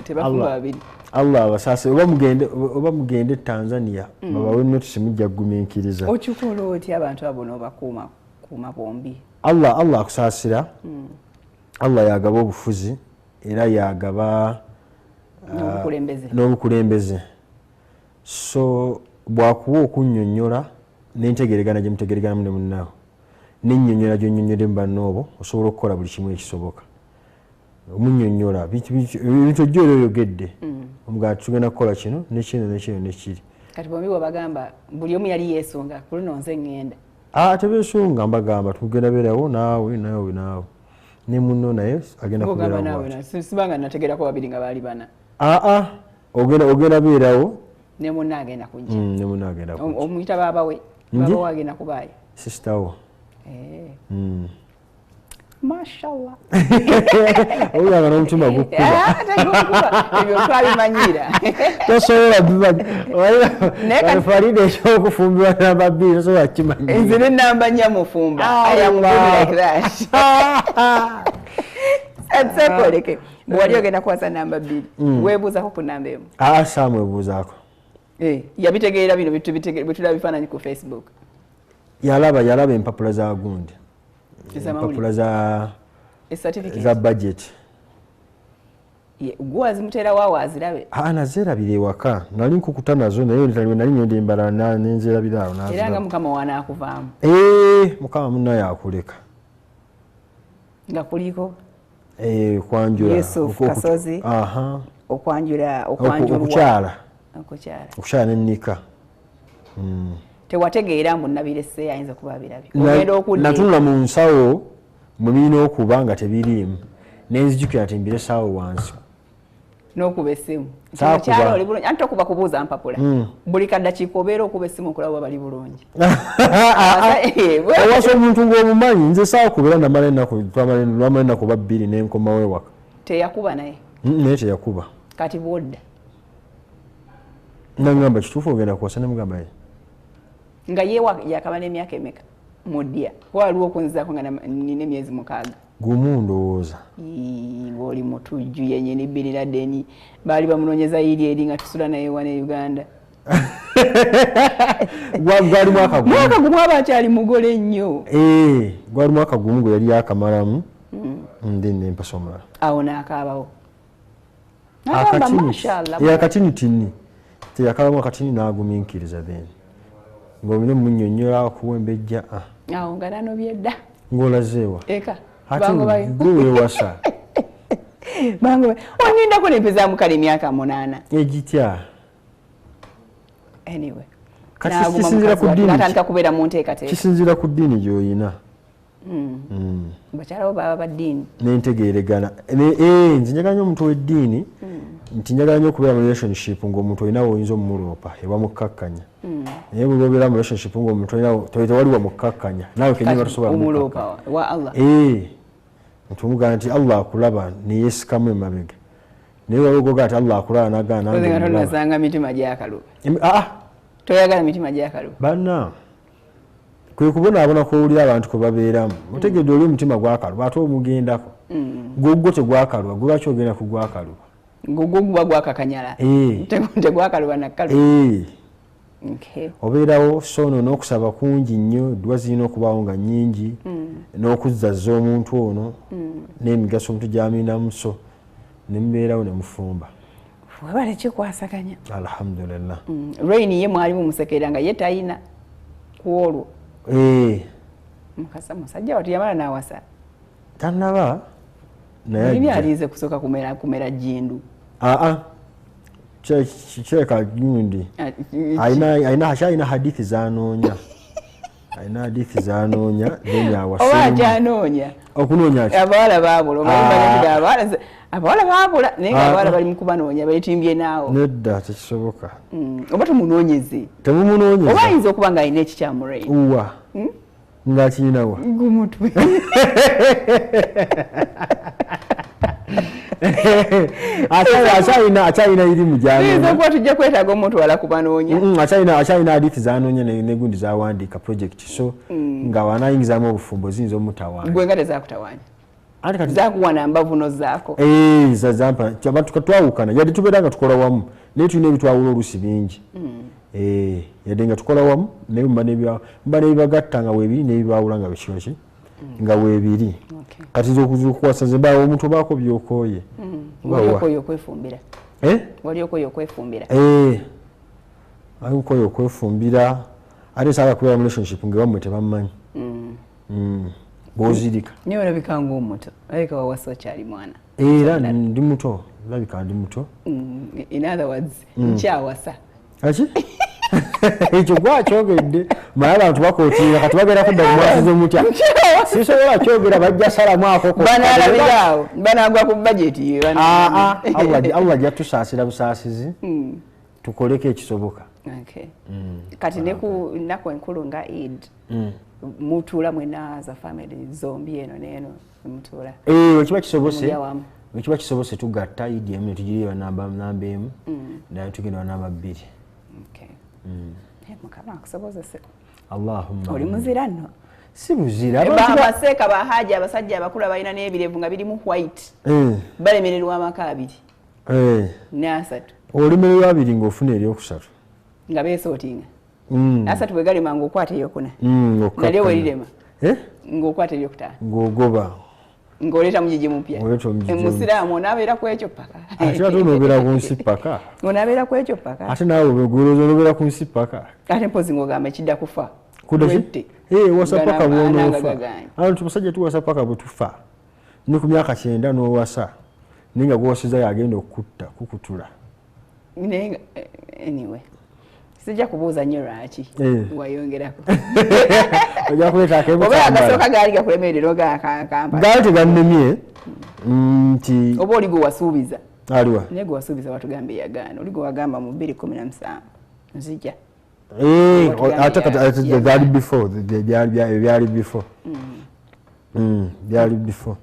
tebafumba babiri Allah abasase oba mugende Tanzania babawe notice mujja gumiikiriza okikola otya abantu abo n'obakuuma bombi Allah akusasira Allah yagaba obufuzi era yagaba n'obukulembeze so bwakuwa okunnyonnyola n'entegeregana gye mutegereganamu ne munnawo n'ennyonnyola gy'onnyonnyole mu bannoobo osobola okukola buli kimu ekisoboka omunnyonnyola ebintu ojja era oyogedde omugala tugenda kukola kino nekino nekiri kati bombi wabagamba buli omu yali yeesunga ku luno nze ŋŋenda tebeesunga mbagamba tugenda beerawo naawe ne munno naye agenda kuberawo nategerako babiri nga baali bana ogenda beerawo ne munna agenda kujja omuyita baabawe agenda kubaaya sisitawo mashallah oyanga n'omutima gukkuba ebyo twabimanyira tosobola farida ekyokufumbirwa namba 2 tosobola kimanyira nze ne namba 4 mufumba atsekoleke bwali ogenda kuwasa namba 2 weebuuzako ku namba emu samwebuuzaako yabitegeera bino bwetulaba bifaananyi ku Facebook yalaba empapula za gundi empapula za budget gwe wazimutera waawo azirabe nazirabira ewaka nali nkukuta nazo naye nali ngenda embala nenzirabira awo era nga mukama wanaakuvaamu mukama munnaye akuleka nga kuliko okwanjula Yusuf Kasozi okukyala n'ennika tewategeera mbu nabirese ayinza kuba birabye natunula mu nsawo mwe birina okuba nga tebiriimu nenzijukira nti mbiresaawo wansi n'okuba essimu mukyalo oli bulungi anti okuba kubuuza mpapula buli kaddakiika obeera okuba essimu okulaba bali bulungi owasa omuntu ng'omumanyi nze saawa kubeera lwamala ennaku oba 2 n'enkomawo ewaka teyakuba naye teyakuba kati bwodda nagamba kituufu ogenda kuwasa nemugamba ye nga yewa yakaba n'emyaka emeka muddya waliwo okunzizaako nga nina emyezi 6 gumu ndowooza ng'oli mutujju yennyini Bin Laden baali bamunoonyeza iri nga tusula naye wana e Uganda gwali mwaka gumu aba akyali mugole nnyo gwali mwaka gumu gwe yali akamalamu ndi nempasa omulala awo n'akaabawo akatini tini teyakabamu akatini n'agumiikiriza then ng'omine munnyonnyola kuwembejja awo nga nanobye dda ng'olazeewa eka gwe weewasa onyindako nempezaamu kale emyaka 8 egitya anyway kisinziira kubeera mu nteekateeka kisinziira ku ddiini gy'oyina bakyalawo baba baddiini nentegeeregana nze njagala nnyo omuntu w'eddiini nti njagala nnyo okubeera mu relationship ng'omuntu olina woyinza omumuloopa eba mukkakkanya naye buli obeera mu relationship ng'omuntu tewali wa mukkakkanya naawe kenyini batusobola omuloopa wa Allah nti omugana nti Allah akulaba neyeesikamu emabega naye waligoga ati Allah akulaba naganasanga mitima gyakaluba toyagala mitima gyakaluba banna kwe kubonaabona kwowulira abantu kwe babeeramu otegedde oli omutima gwakaluba ate omugendako gwogwo tegwakaluba gwe lwaki ogenda ku gwakaluba gwogwo guba gwakakanyala tegwakaluba nakkaluba obeerawo so no n'okusaba kungi nnyo eddwa zirina okubaawo nga nnyingi n'okuzzaza omuntu ono n'emigaso omuntu gy'aminamu so ne mubeerawo ne mufumba webale kikwasaganya alhamdulillah Rain ye mwali mumusekerera nga ye tayina ku olwo mukasa musajja watu yamala n'awasa tannaba naye alize kusooka kumera jindu kyeka gundi ayina hadithi zanoonya ayina hadithi zanoonya oba atyanoonya okunoonya abawala baabula abawala baabula naye nga abawala bali mukubanoonya beetimbye naawo nedda tekisoboka oba tumunoonyeze temumunoonyeza oba ayinza okuba nga alina ekikyamurai uwa ng'akirinawa gumutwe akyalina irimu gyanokuba tujja kwetaaga omuntu wala kubanoonya akyalina hadithi zanoonya negundi zawandiika project so nga wanayingizamu obufumbo ziyinza omutawaanya gwe nga tezakutawaanya zakuwana mbavuno zaako zazampa abantu twawukana yadde tubeera nga tukola wamu naye tulina ebitwawula oluusi bingi yadde nga tukola wamu naye mba nebibagatta nga weebiri nebibawula nga bekiroki nga weebiri kati zokuwasa zebaawo omuntu obaako byokooye waliokoyo okwefumbira waliokoyo okwefumbira alikoyo okwefumbira ate saala kubeera mu relationship ngewamwe tebammanyi bwozirika naye olabika ng'omuto alabika wawasa okyali mwana era ndi muto labika ndi muto in other words nkyawasa aki ekyo gwakyogedde maye abantu bakootiira kati bagenda kudda kumwasiza omutya sisobola kyogera bajja salamu ako banalabiraawo banagwa ku bajeti Allah ajja tusaasira busaasizi tukoleko ekisoboka kati neku enkulu nga Eid mutuula mwena za family zombi eno neeno mutuula wekiba kisobose tugatta Eid emu netugiriba namba emu naye tugenda namba 2 mukama akusobozese Allahumma oli muzira nno si buzira abaseeka bahaja abasajja abakulu abalina n'ebirevu nga birimu white balemererwa amaka 2 n'asatu olimererwa 2 ng'ofuna eryokusatu nga beesootinga asatu bwe galema ng'okwata eyokuna nalyo welirema ng'okwata eryokutaano ng'ogoba ng'oleeta mugigi mupya musiraamu onaabeera ku ekyo paka ate ate onoobeera ku nsi paka onaabeera ku ekyo paka ate naawe obegoloza onoobeera ku nsi paka ate mpozi ng'ogamba ekidda kufa wasa paka bwonoofa abantu basajja tuwasa paka bwe tufa ne ku myaka 9 n'owasa naye nga gwowasiza yagenda okukutta kukutula naye anyway sijja kubuuza nnyo lwaki wayongerako ojja kuleeta oba agasooka gaali gakulemerera ogakampala gaali tegannemye nti oba oli gwe wasuubiza aliwa naye gwe wasuubiza watugamba eyagaana oli gwe wagamba mu 2017 nzija ate kati gaali before byali before byali before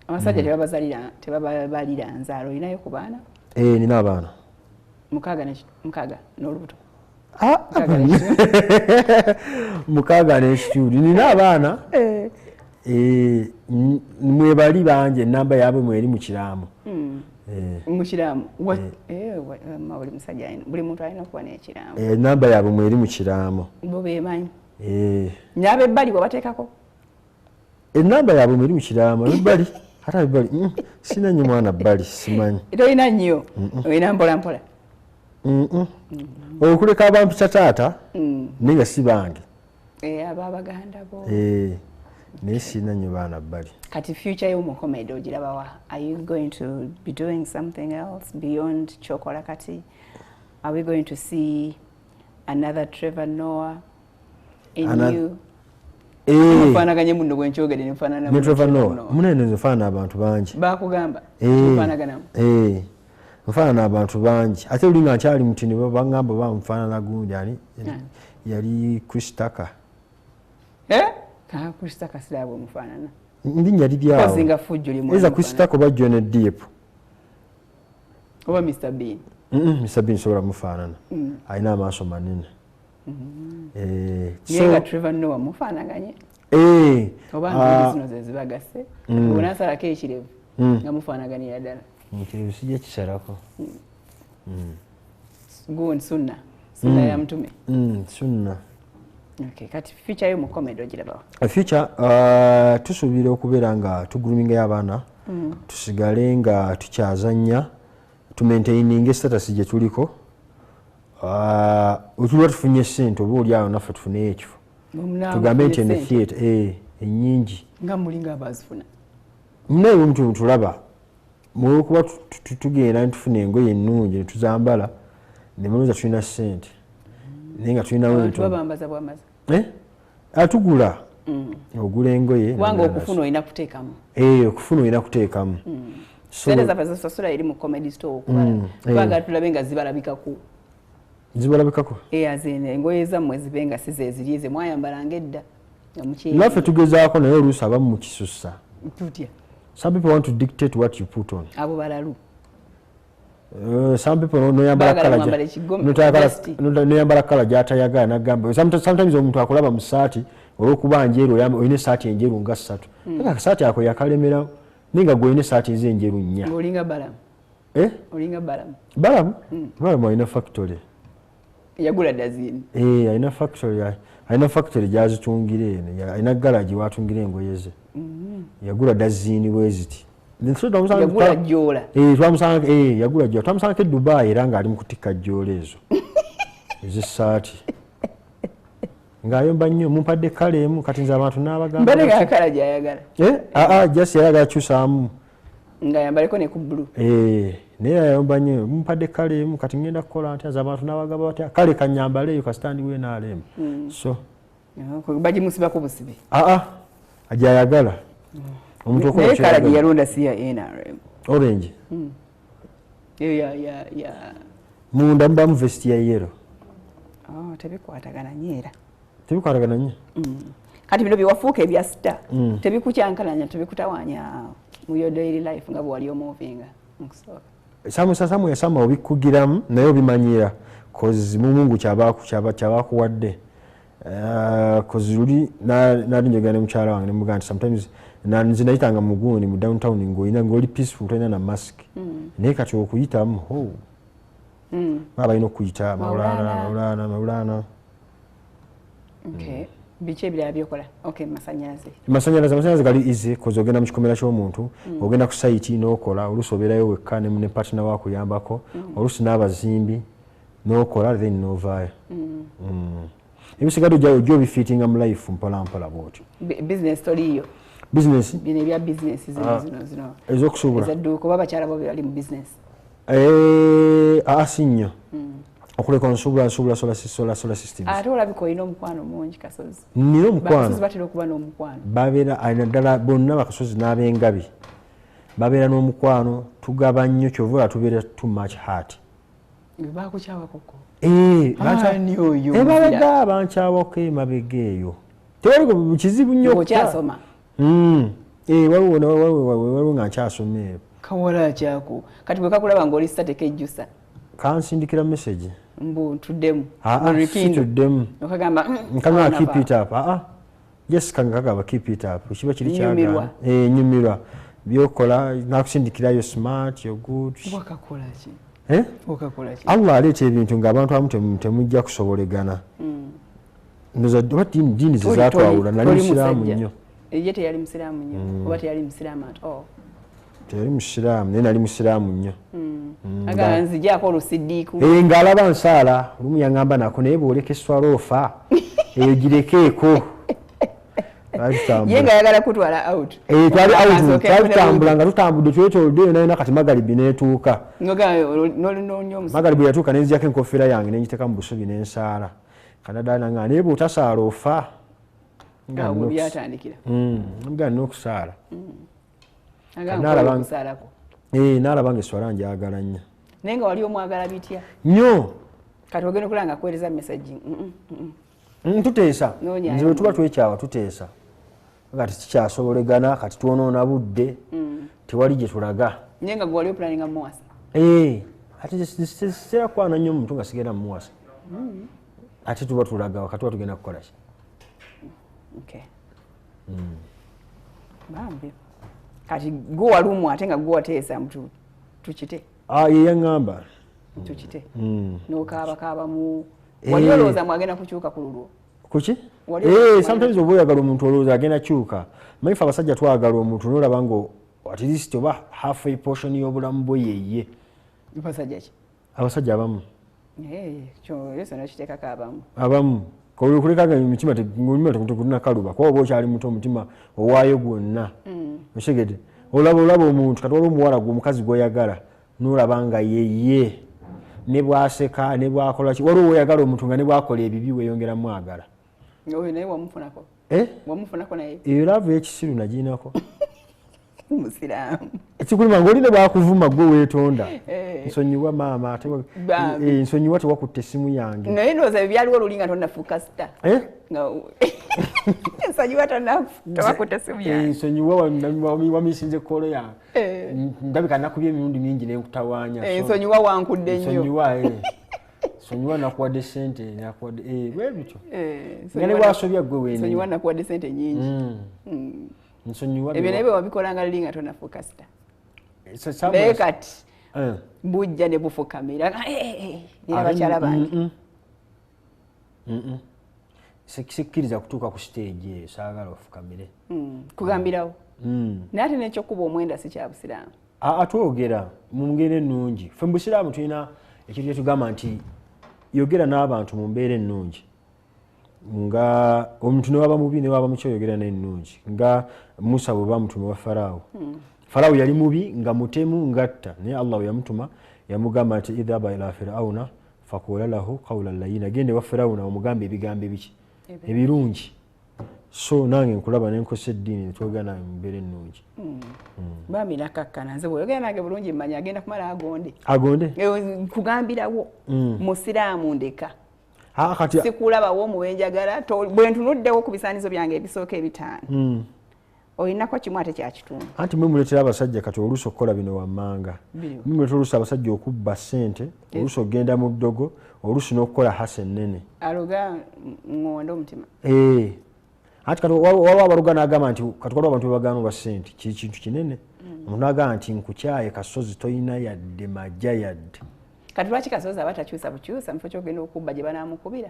abasajja tebabalira nzaalo olinayo ku baana nina abaana mukaaga n'olubuto mukaaga n'ekituli nina abaana mwe bali banje namba yaabwe mweri mu kiramo mu kiramo buli musajja buli muntu alina okuba n'ekiramo namba yaabwe mweri mu kiramo bo beemanyi n'abebbali bwe bateekako enamba yaabwe mweri mu kiramo ebbali ate ebbali sina nnyo mwana bbali simanyi tolina nnyo olina mpolampola okuleka abampita taata naye nga si bange ababaganda bo naye sina nnyo baana bbali kati future y'omukomedi ogirabawa are you going to be doing something else beyond kyokola kati are we going to see another Trevor Noah in you mufaanaganye muno bwenkyogere nemufaanana Trevor Noah munene nfaanana abantu bangi bakugamba mufaanaganamu nfaanana abantu bangi ate oli nga nkyali mutini bagamba bamufaanana gundi ani yali Chris Tucker Chris Tucker siraba omufaanana ndinnya libyawo kozinga fujjo limu eza Chris Tucker oba Johnny Depp oba Mr Bean Mr Bean sobola mufaanana alina amaaso manene yenga Trevor Noah mufaanaganye oba nga zino ze zibagase onasalako ekirevu nga mufaanaganira ddala ekirevu sijja kisalako gundi sunna ya mutume sunna kati future y'omukomedi ogirabawo future tusuubira okubeera nga tugulumingayo abaana tusigale nga tukyazannya tumaintaininga status gye tuliko otuba tufunye ssente oba oli awo naffe tufuneyo ekifo tugambe nti ene theatre ennyingi nga mulinga abazifuna munaye omuntu tulaba mulwokuba tugenda ntufuna engoye ennungi netuzambala nemulooza tulina ssente naye nga tulinabambaza bwamaza atugula ogula engoye kubanga okufuna olina kuteekamu okufuna olina kuteekamu sente zaffe zesasula eri mu comedy store okubala kubanga tulabe nga zibalabikako azene engoye zammwe zibe nga sizeziri ze mwayambalanga edda naffe tugezaako naye oluusi abamu mukisussa tutya some people want to dictate what you put on abo balalu some people noyambala kala gyatayagala nagamba sometimes omuntu akulaba mu saati olwokuba njeru olina esaati enjeru nga 3 akasaati ako yakalemera ninga gwolina esaati ezenjeru 4 olinga balamu olinga balamu balamu alina factory yagula dazini alina factory gyazitungira eno alina garage watungira engoye ze yagula dazini bweziti yagula jjola yagula jjola twamusangako e Dubai era ng'ali mu kutikka jjola ezo ez'essaati ng'ayomba nnyo mumpadde kala emu kati nze abantu n'abagambakala gyayagala jasi yayagala kyusaamu ng'ayambaleko ne ku bulu naye ayomba nnyo mumpadde kala emu kati ngenda kukola nti nze abantu n'abagamba batya kale kanyambaleeyo kasitandi w'enaalemu so bagimusibako busibe agyayagala omuntu naye kala gye yalonda si ya NRM orange eyo munda mubamu vesti ya yero tebikwatagana nyeera tebikwatagana nnyo kati bino byewafuuka ebya sita tebikukyankalanya tebikutawanya mu your daily life nga bwewali omuvinga mukusooka samu yasama obikugiramu naye obimanyira kozi mumungu kyabakuwadde kozi luli nali njogera ne mukyala wange nemugaa nti sometimes nze nayitanga mugundi mu downtown ng'oli peaceful tolina na mask naye kati okuyitamu baba balina okuyita mawulaana biki ebirala byokola masanyalaze gali easy kozi ogenda mu kikomera ky'omuntu ogenda ku site n'okola oluusi obeerayo wekka ne partner wakuyambako oluusi n'abazimbi n'okola then n'ovaayo ebisigadde ojja obifiitinga mu life mpolampola bwotyo business toliyo business bino ebya business zino ez'okusuubula ezadduuka oba bakyala bo bali mu business si nnyo okuleka nsuubula solar systems ate olabika olina omukwano mungi Kasozi nina omukwano batera okuba n'omukwano babeera alina ddala bonna bakasozi n'ab'engabi babeera n'omukwano tugaba nnyo kyova tubeera too much heart bakukyawakoko babaga bankyawako emabega eyo tewali kizibu nnyo okyasoma waliwo nga nkyasoma eyo kawala kyako kati bwe kakulaba ng'oli state kejjusa kansindikira message mbu ntuddemu situddemu okagamba nkana keep it up yes kangagaba keep it up kiba kiri kyaga nyumirwa byokola nakusindikirayo smart you're good wakakola ki wakakola ki Allah aleeta ebintu ng'abantu abamu temujja kusobolegana ndoza dini zizatwawula nali musiraamu nnyo ye teyali musiraamu nnyo oba teyali musiraamu teyali musiraamu naye nali musiraamu nnyo agala nzigyako olusiddiiku ng'alaba nsaala olumu yaŋŋamba nako naye bw'oleka esswala ofa eyo girekeeko ye nga yagala kutwala out twali out twalitambula nga tutambudde twetoolodde eyo nayo nakati magalibi neetuuka magalibi yatuuka nenzijako enkofiira yange nengiteeka mu busubi nensaala kanadaala nga naye bw'otasaala ofa nga nina okusaala naalaba nga esswala njagala nnyo naye nga wali omwagala bitya nnyo kati ogenda okulaba nga kuweereza message tuteesa nze bwe tuba twekyawa tuteesa kati tikyasobolegana kati twonoona budde tewali gye tulaga naye nga gwe wali opulaninga muwasa ate sisera kwana nnyo omuntu nga sigenda mumuwasa ate tuba tulaga wakati tuba tugenda kukola ki bambi kati gwe walumu ate nga gwe wateesa mtu tukite ye yaŋŋamba tukite n'okaabakaabamu wali olowooza mwagenda kukyuka ku lulwo kuki sometimes oba oyagala omuntu olowooza agenda kyuka manyifu abasajja twagala omuntu nolaba ngo at least oba half a portion y'obulamu bwe yeye basajja ki abasajja abamu kyolesa nakiteekako abamu kulekaga emitima tekulina kaluba kuba oba okyali muto omutima owaayo gwonna otegedde olaba omuntu kati waliwo omuwala gwe omukazi gw'oyagala nolaba nga yeye ne bwaseka ne bwakola ki waliwo oyagala omuntu nga ne bwakola ebibi weeyongera mwagala oyo naye wamufunako wamufunako naye eraavu y'ekisiru nagiinako musiraamu ekikulima ng'olina bwakuvuma gwe weetonda nsonyiwa maama nsonyiwa tewakutte essimu yange naye ndowooza byaliwo oluli nga tonnafuuka sita nsonyiwa tewakutte essimu yange nsonyiwa wamisinze koolo yange ndabika nakubya emirundi mingi nenkutawaanya nsonyiwa wankudde nnyo sonyiwa nakuwadde sente bwe bityo nga ne bwasobya gwe weene nsonyiwa nakuwadde sente nyingi ebyo naye bwe wabikolanga luli nga tonafuuka sita naye kati bujja ne bufukamira abakyala bange sikkiriza kutuuka ku stage eyo saagala ofukamire kugambirawo naye ate nekyokuba omwenda si kya busiraamu atwogera mu ngeri ennungi ffe mu busiraamu tulina ekintu kyetugamba nti yogera n'abantu mu mbeera ennungi nga omuntu ne waba mubi ne waba muki oyogera n'ennungi nga Musa bwe bamutuma wa Faraawo Faraawo yali mubi nga mutemu ngatta naye Allah yamutuma yamugamba nti idhaba ila firauna faqula lahu qawlan layyina gende wa Firauna omugambe ebigambo ebiki ebirungi so nange nkulaba nenkosa eddiini netwogera naye mu mbeera ennungi bambi nakakkana nze bw'oyogera nange bulungi mmanya agenda kumala agonde kugambirawo musiraamu ndeka sikulabawo omuwenjagala bwe ntunuddewo ku bisaanizo byange ebisooka ebitaano olinako kimu ate kyakitundu anti mwe muleetera abasajja kati oluusi okukola bino wammanga muleetera oluusi abasajja okubba ssente oluusi okgenda mu ddogo oluusi n'okukola hasa ennene aluga ŋŋonda omutima anti kati waliwo abaluga n'agamba nti kati waliwo abantu bebagaana olwa ssente kintu kinene omuntu n'agamba nti nkukyaye kasozi toyina yadde majja yadde kati lwaki kasozi aba takyusa bukyusa mufo kyogenda okubba gye banaamukubira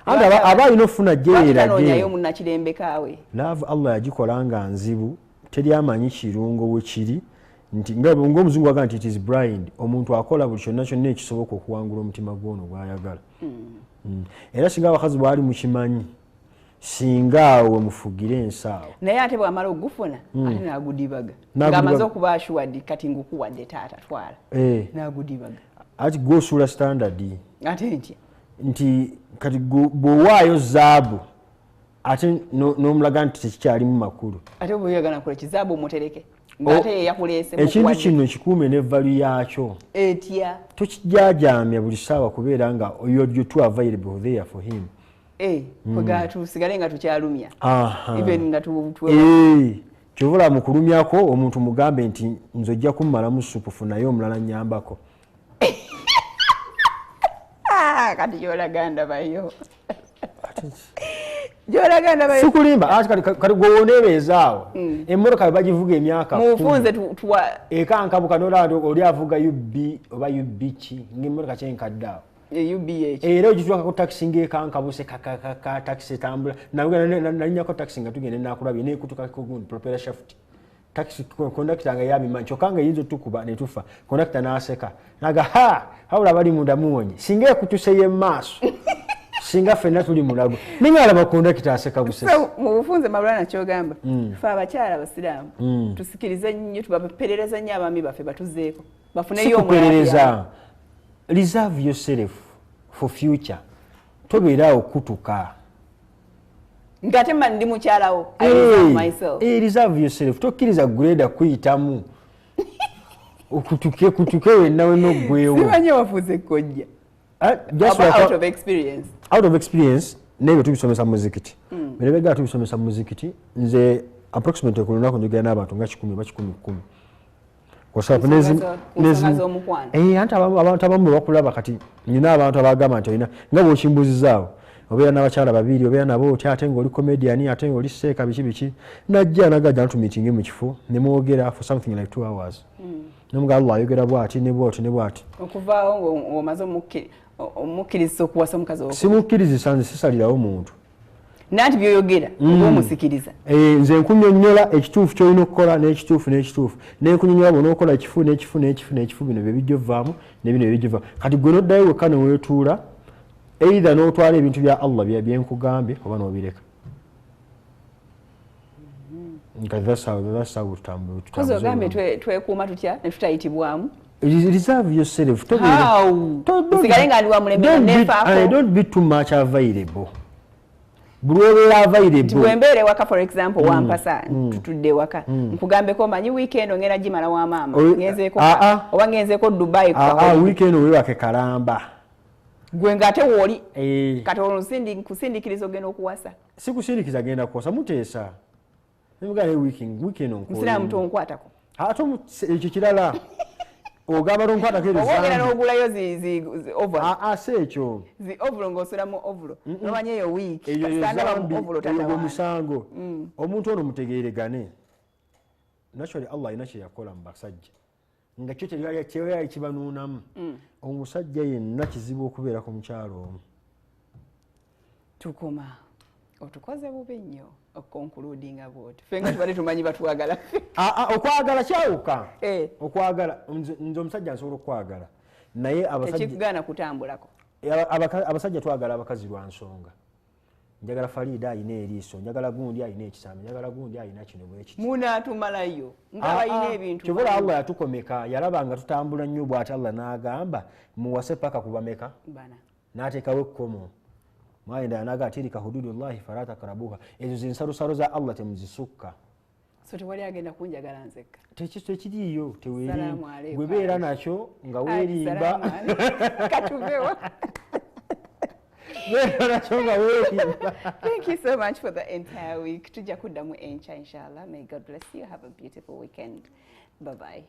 anti aba alina okufuna gyeyeranooyayo munnakirembekaawe laavu Allah yagikola nga nzibu teri amanyi kirungo we kiri nti ng'omuzungu agamba nti it is blind omuntu akola buli kyonna kyonna ekisoboka okuwangula omutima gw'ono gw'ayagala era singa abakazi bwali mukimanyi singa awo mufugire ensaawo naye ate bw'amala okugufuna ate n'agudibaga ng'amaze okuba ashuwadde kati ngukuwadde taata twala n'agudibaga ati gwosuula standard ate ntya nti kati bw'owaayo zaabu ate n'omulaga nti tekikyalimu makulu ate bw'oyagala nakola kizaabu omutereke ng'ate yeyakuleese ekintu kino kikuume ne valu yaakyo etya tokijaajaamya buli ssaawa kubeera nga you're too available there for him tusigale nga tukyalumya even nga kyovula mu kulumyako omuntu mugambe nti nze ojja kummalamu supufu naye omulala nnyambako kati kyolaganda bayo Joraganda ba. Sikulimba kati gwonebeezaawo. Emmotoka bagivuga emyaka. Mufunze tuwa. Ekankabuka n'olaba oli avuga UB oba UB ki ng'emmotoka kyenkaddeawo. UBH. Era ogitwaka ku taxi ng'ekankabuse kaka taxi etambula. Nalinyako taxi nga tugenda nakulabye neekutukako gundi propeller shaft. Taxi kondakita nga yabimanyi kyokka nga eyinza otukuba ne tufa. Kondakita n'aseka. Naga hawula bali munda muwonye. Singa ekutuseyo emmaaso. Singa ffenna tuli mulago. Ninga alaba kondakita aseka busesi. Mu bufunze Maulana kyogamba. Ffe abakyala abasiraamu tusikirize nnyo tubaperereza nnyo abaami baffe batuzeeko. Bafuneyo omulala. Reserve yourself for future. Tobeera okutuka. Ngate man ndi mukyalawo. I reserve myself. Reserve yourself. Tokkiriza grade kuyitamu. Okutuke wenna wenogwewo. Simanyi wafuze kojja. Out of experience. Out of experience, nebe tubisomesa mu muzikiti. Merebe tubisomesa mu muzikiti. Nze approximately ku lunaku njogera n'abantu nga 10 ba 10. Kosapo anti abantu abamu bakulaba kati nina abantu abagamba nti olina nga bw'okimbuzizaawo obeera n'abakyala babiri obeera nabo oti ate ng'oli comedian ate ng'oli seeka biki najja nagajja ntumiitinge mu kifo ne mwogera for something like 2 hours nemuga Allah ayogera bw'ati ne bw'ati okuvaawo ng'omaze omukkiriza okuwasa omukazi okwo simukkirizisa nze sisalirawo muntu nanti byoyogera oba omusikiriza nze nkunnyonnyola ekituufu ky'olina okukola n'ekituufu nenkunnyonnyola bw'onookola ekifu bino bye bijja ovaamu ne bino bye bijja ovaamu kati gwe n'oddayo wekka ne weetuula either n'otwala ebintu bya Allah byenkugambye oba n'obireka kozi ogambye twekuuma tutya ne tutayitibwamu reserve yourself usigale nga ndi wa mulembe nefaako don't be too much available bulwebera available bwembeere waka for example wampasa tutudde waka nkugambeko manyi weekend ngera gimala wa mama ngenzeeko oba ngenzeeko Dubai weekend wewake Kalamba gwe ngate woli katono kusindikiriza ogenda okuwasa sikusindikiza genda kuwasa muteesa nemugale weekend onko musiramu tonkwatako ate ekyo kirala ogamba tonkwatako ogenda n'ogulayo over se ekyo zi ovulo ng'osulamu ovulo nomanya eyo week eyo musango omuntu ono mutegeeregane naturally Allah alina kye yakola mu basajja nga kyo kyeyali kibanuunamu omusajja yenna kizibu okubeera ku mukyalo omu tukuma otukoze bubi nnyo okonkuludinga bwoti ffe nga tubadde tumanyi batwagala okwagala kyawuka okwagala nze omusajja nsobola okwagala naye ekikugaana kutambulako abasajja twagala abakazi lwa nsonga njagala Farida ayina eriiso njagala gundi ayina ekisambi njagala gundi ayina kino bwekiti munaatumalayo nga bayina ebintu kyobola Allah yatukomeka yalaba nga tutambula nnyo bw'ati Allah n'agamba muwase paka kubameka n'ateekawo ekkomo mwayenda naga atirika hududullahi fala takrabuha ezo zinsalusalo za Allah temuzisukka so tewali agenda kunjagala nzekka tekiriyo teweri gwebeera nakyo nga weerimba katuvewa Thank you so much for the entire week. Tujja kuddamu enkya inshallah. May God bless you. Have a beautiful weekend. Bye bye.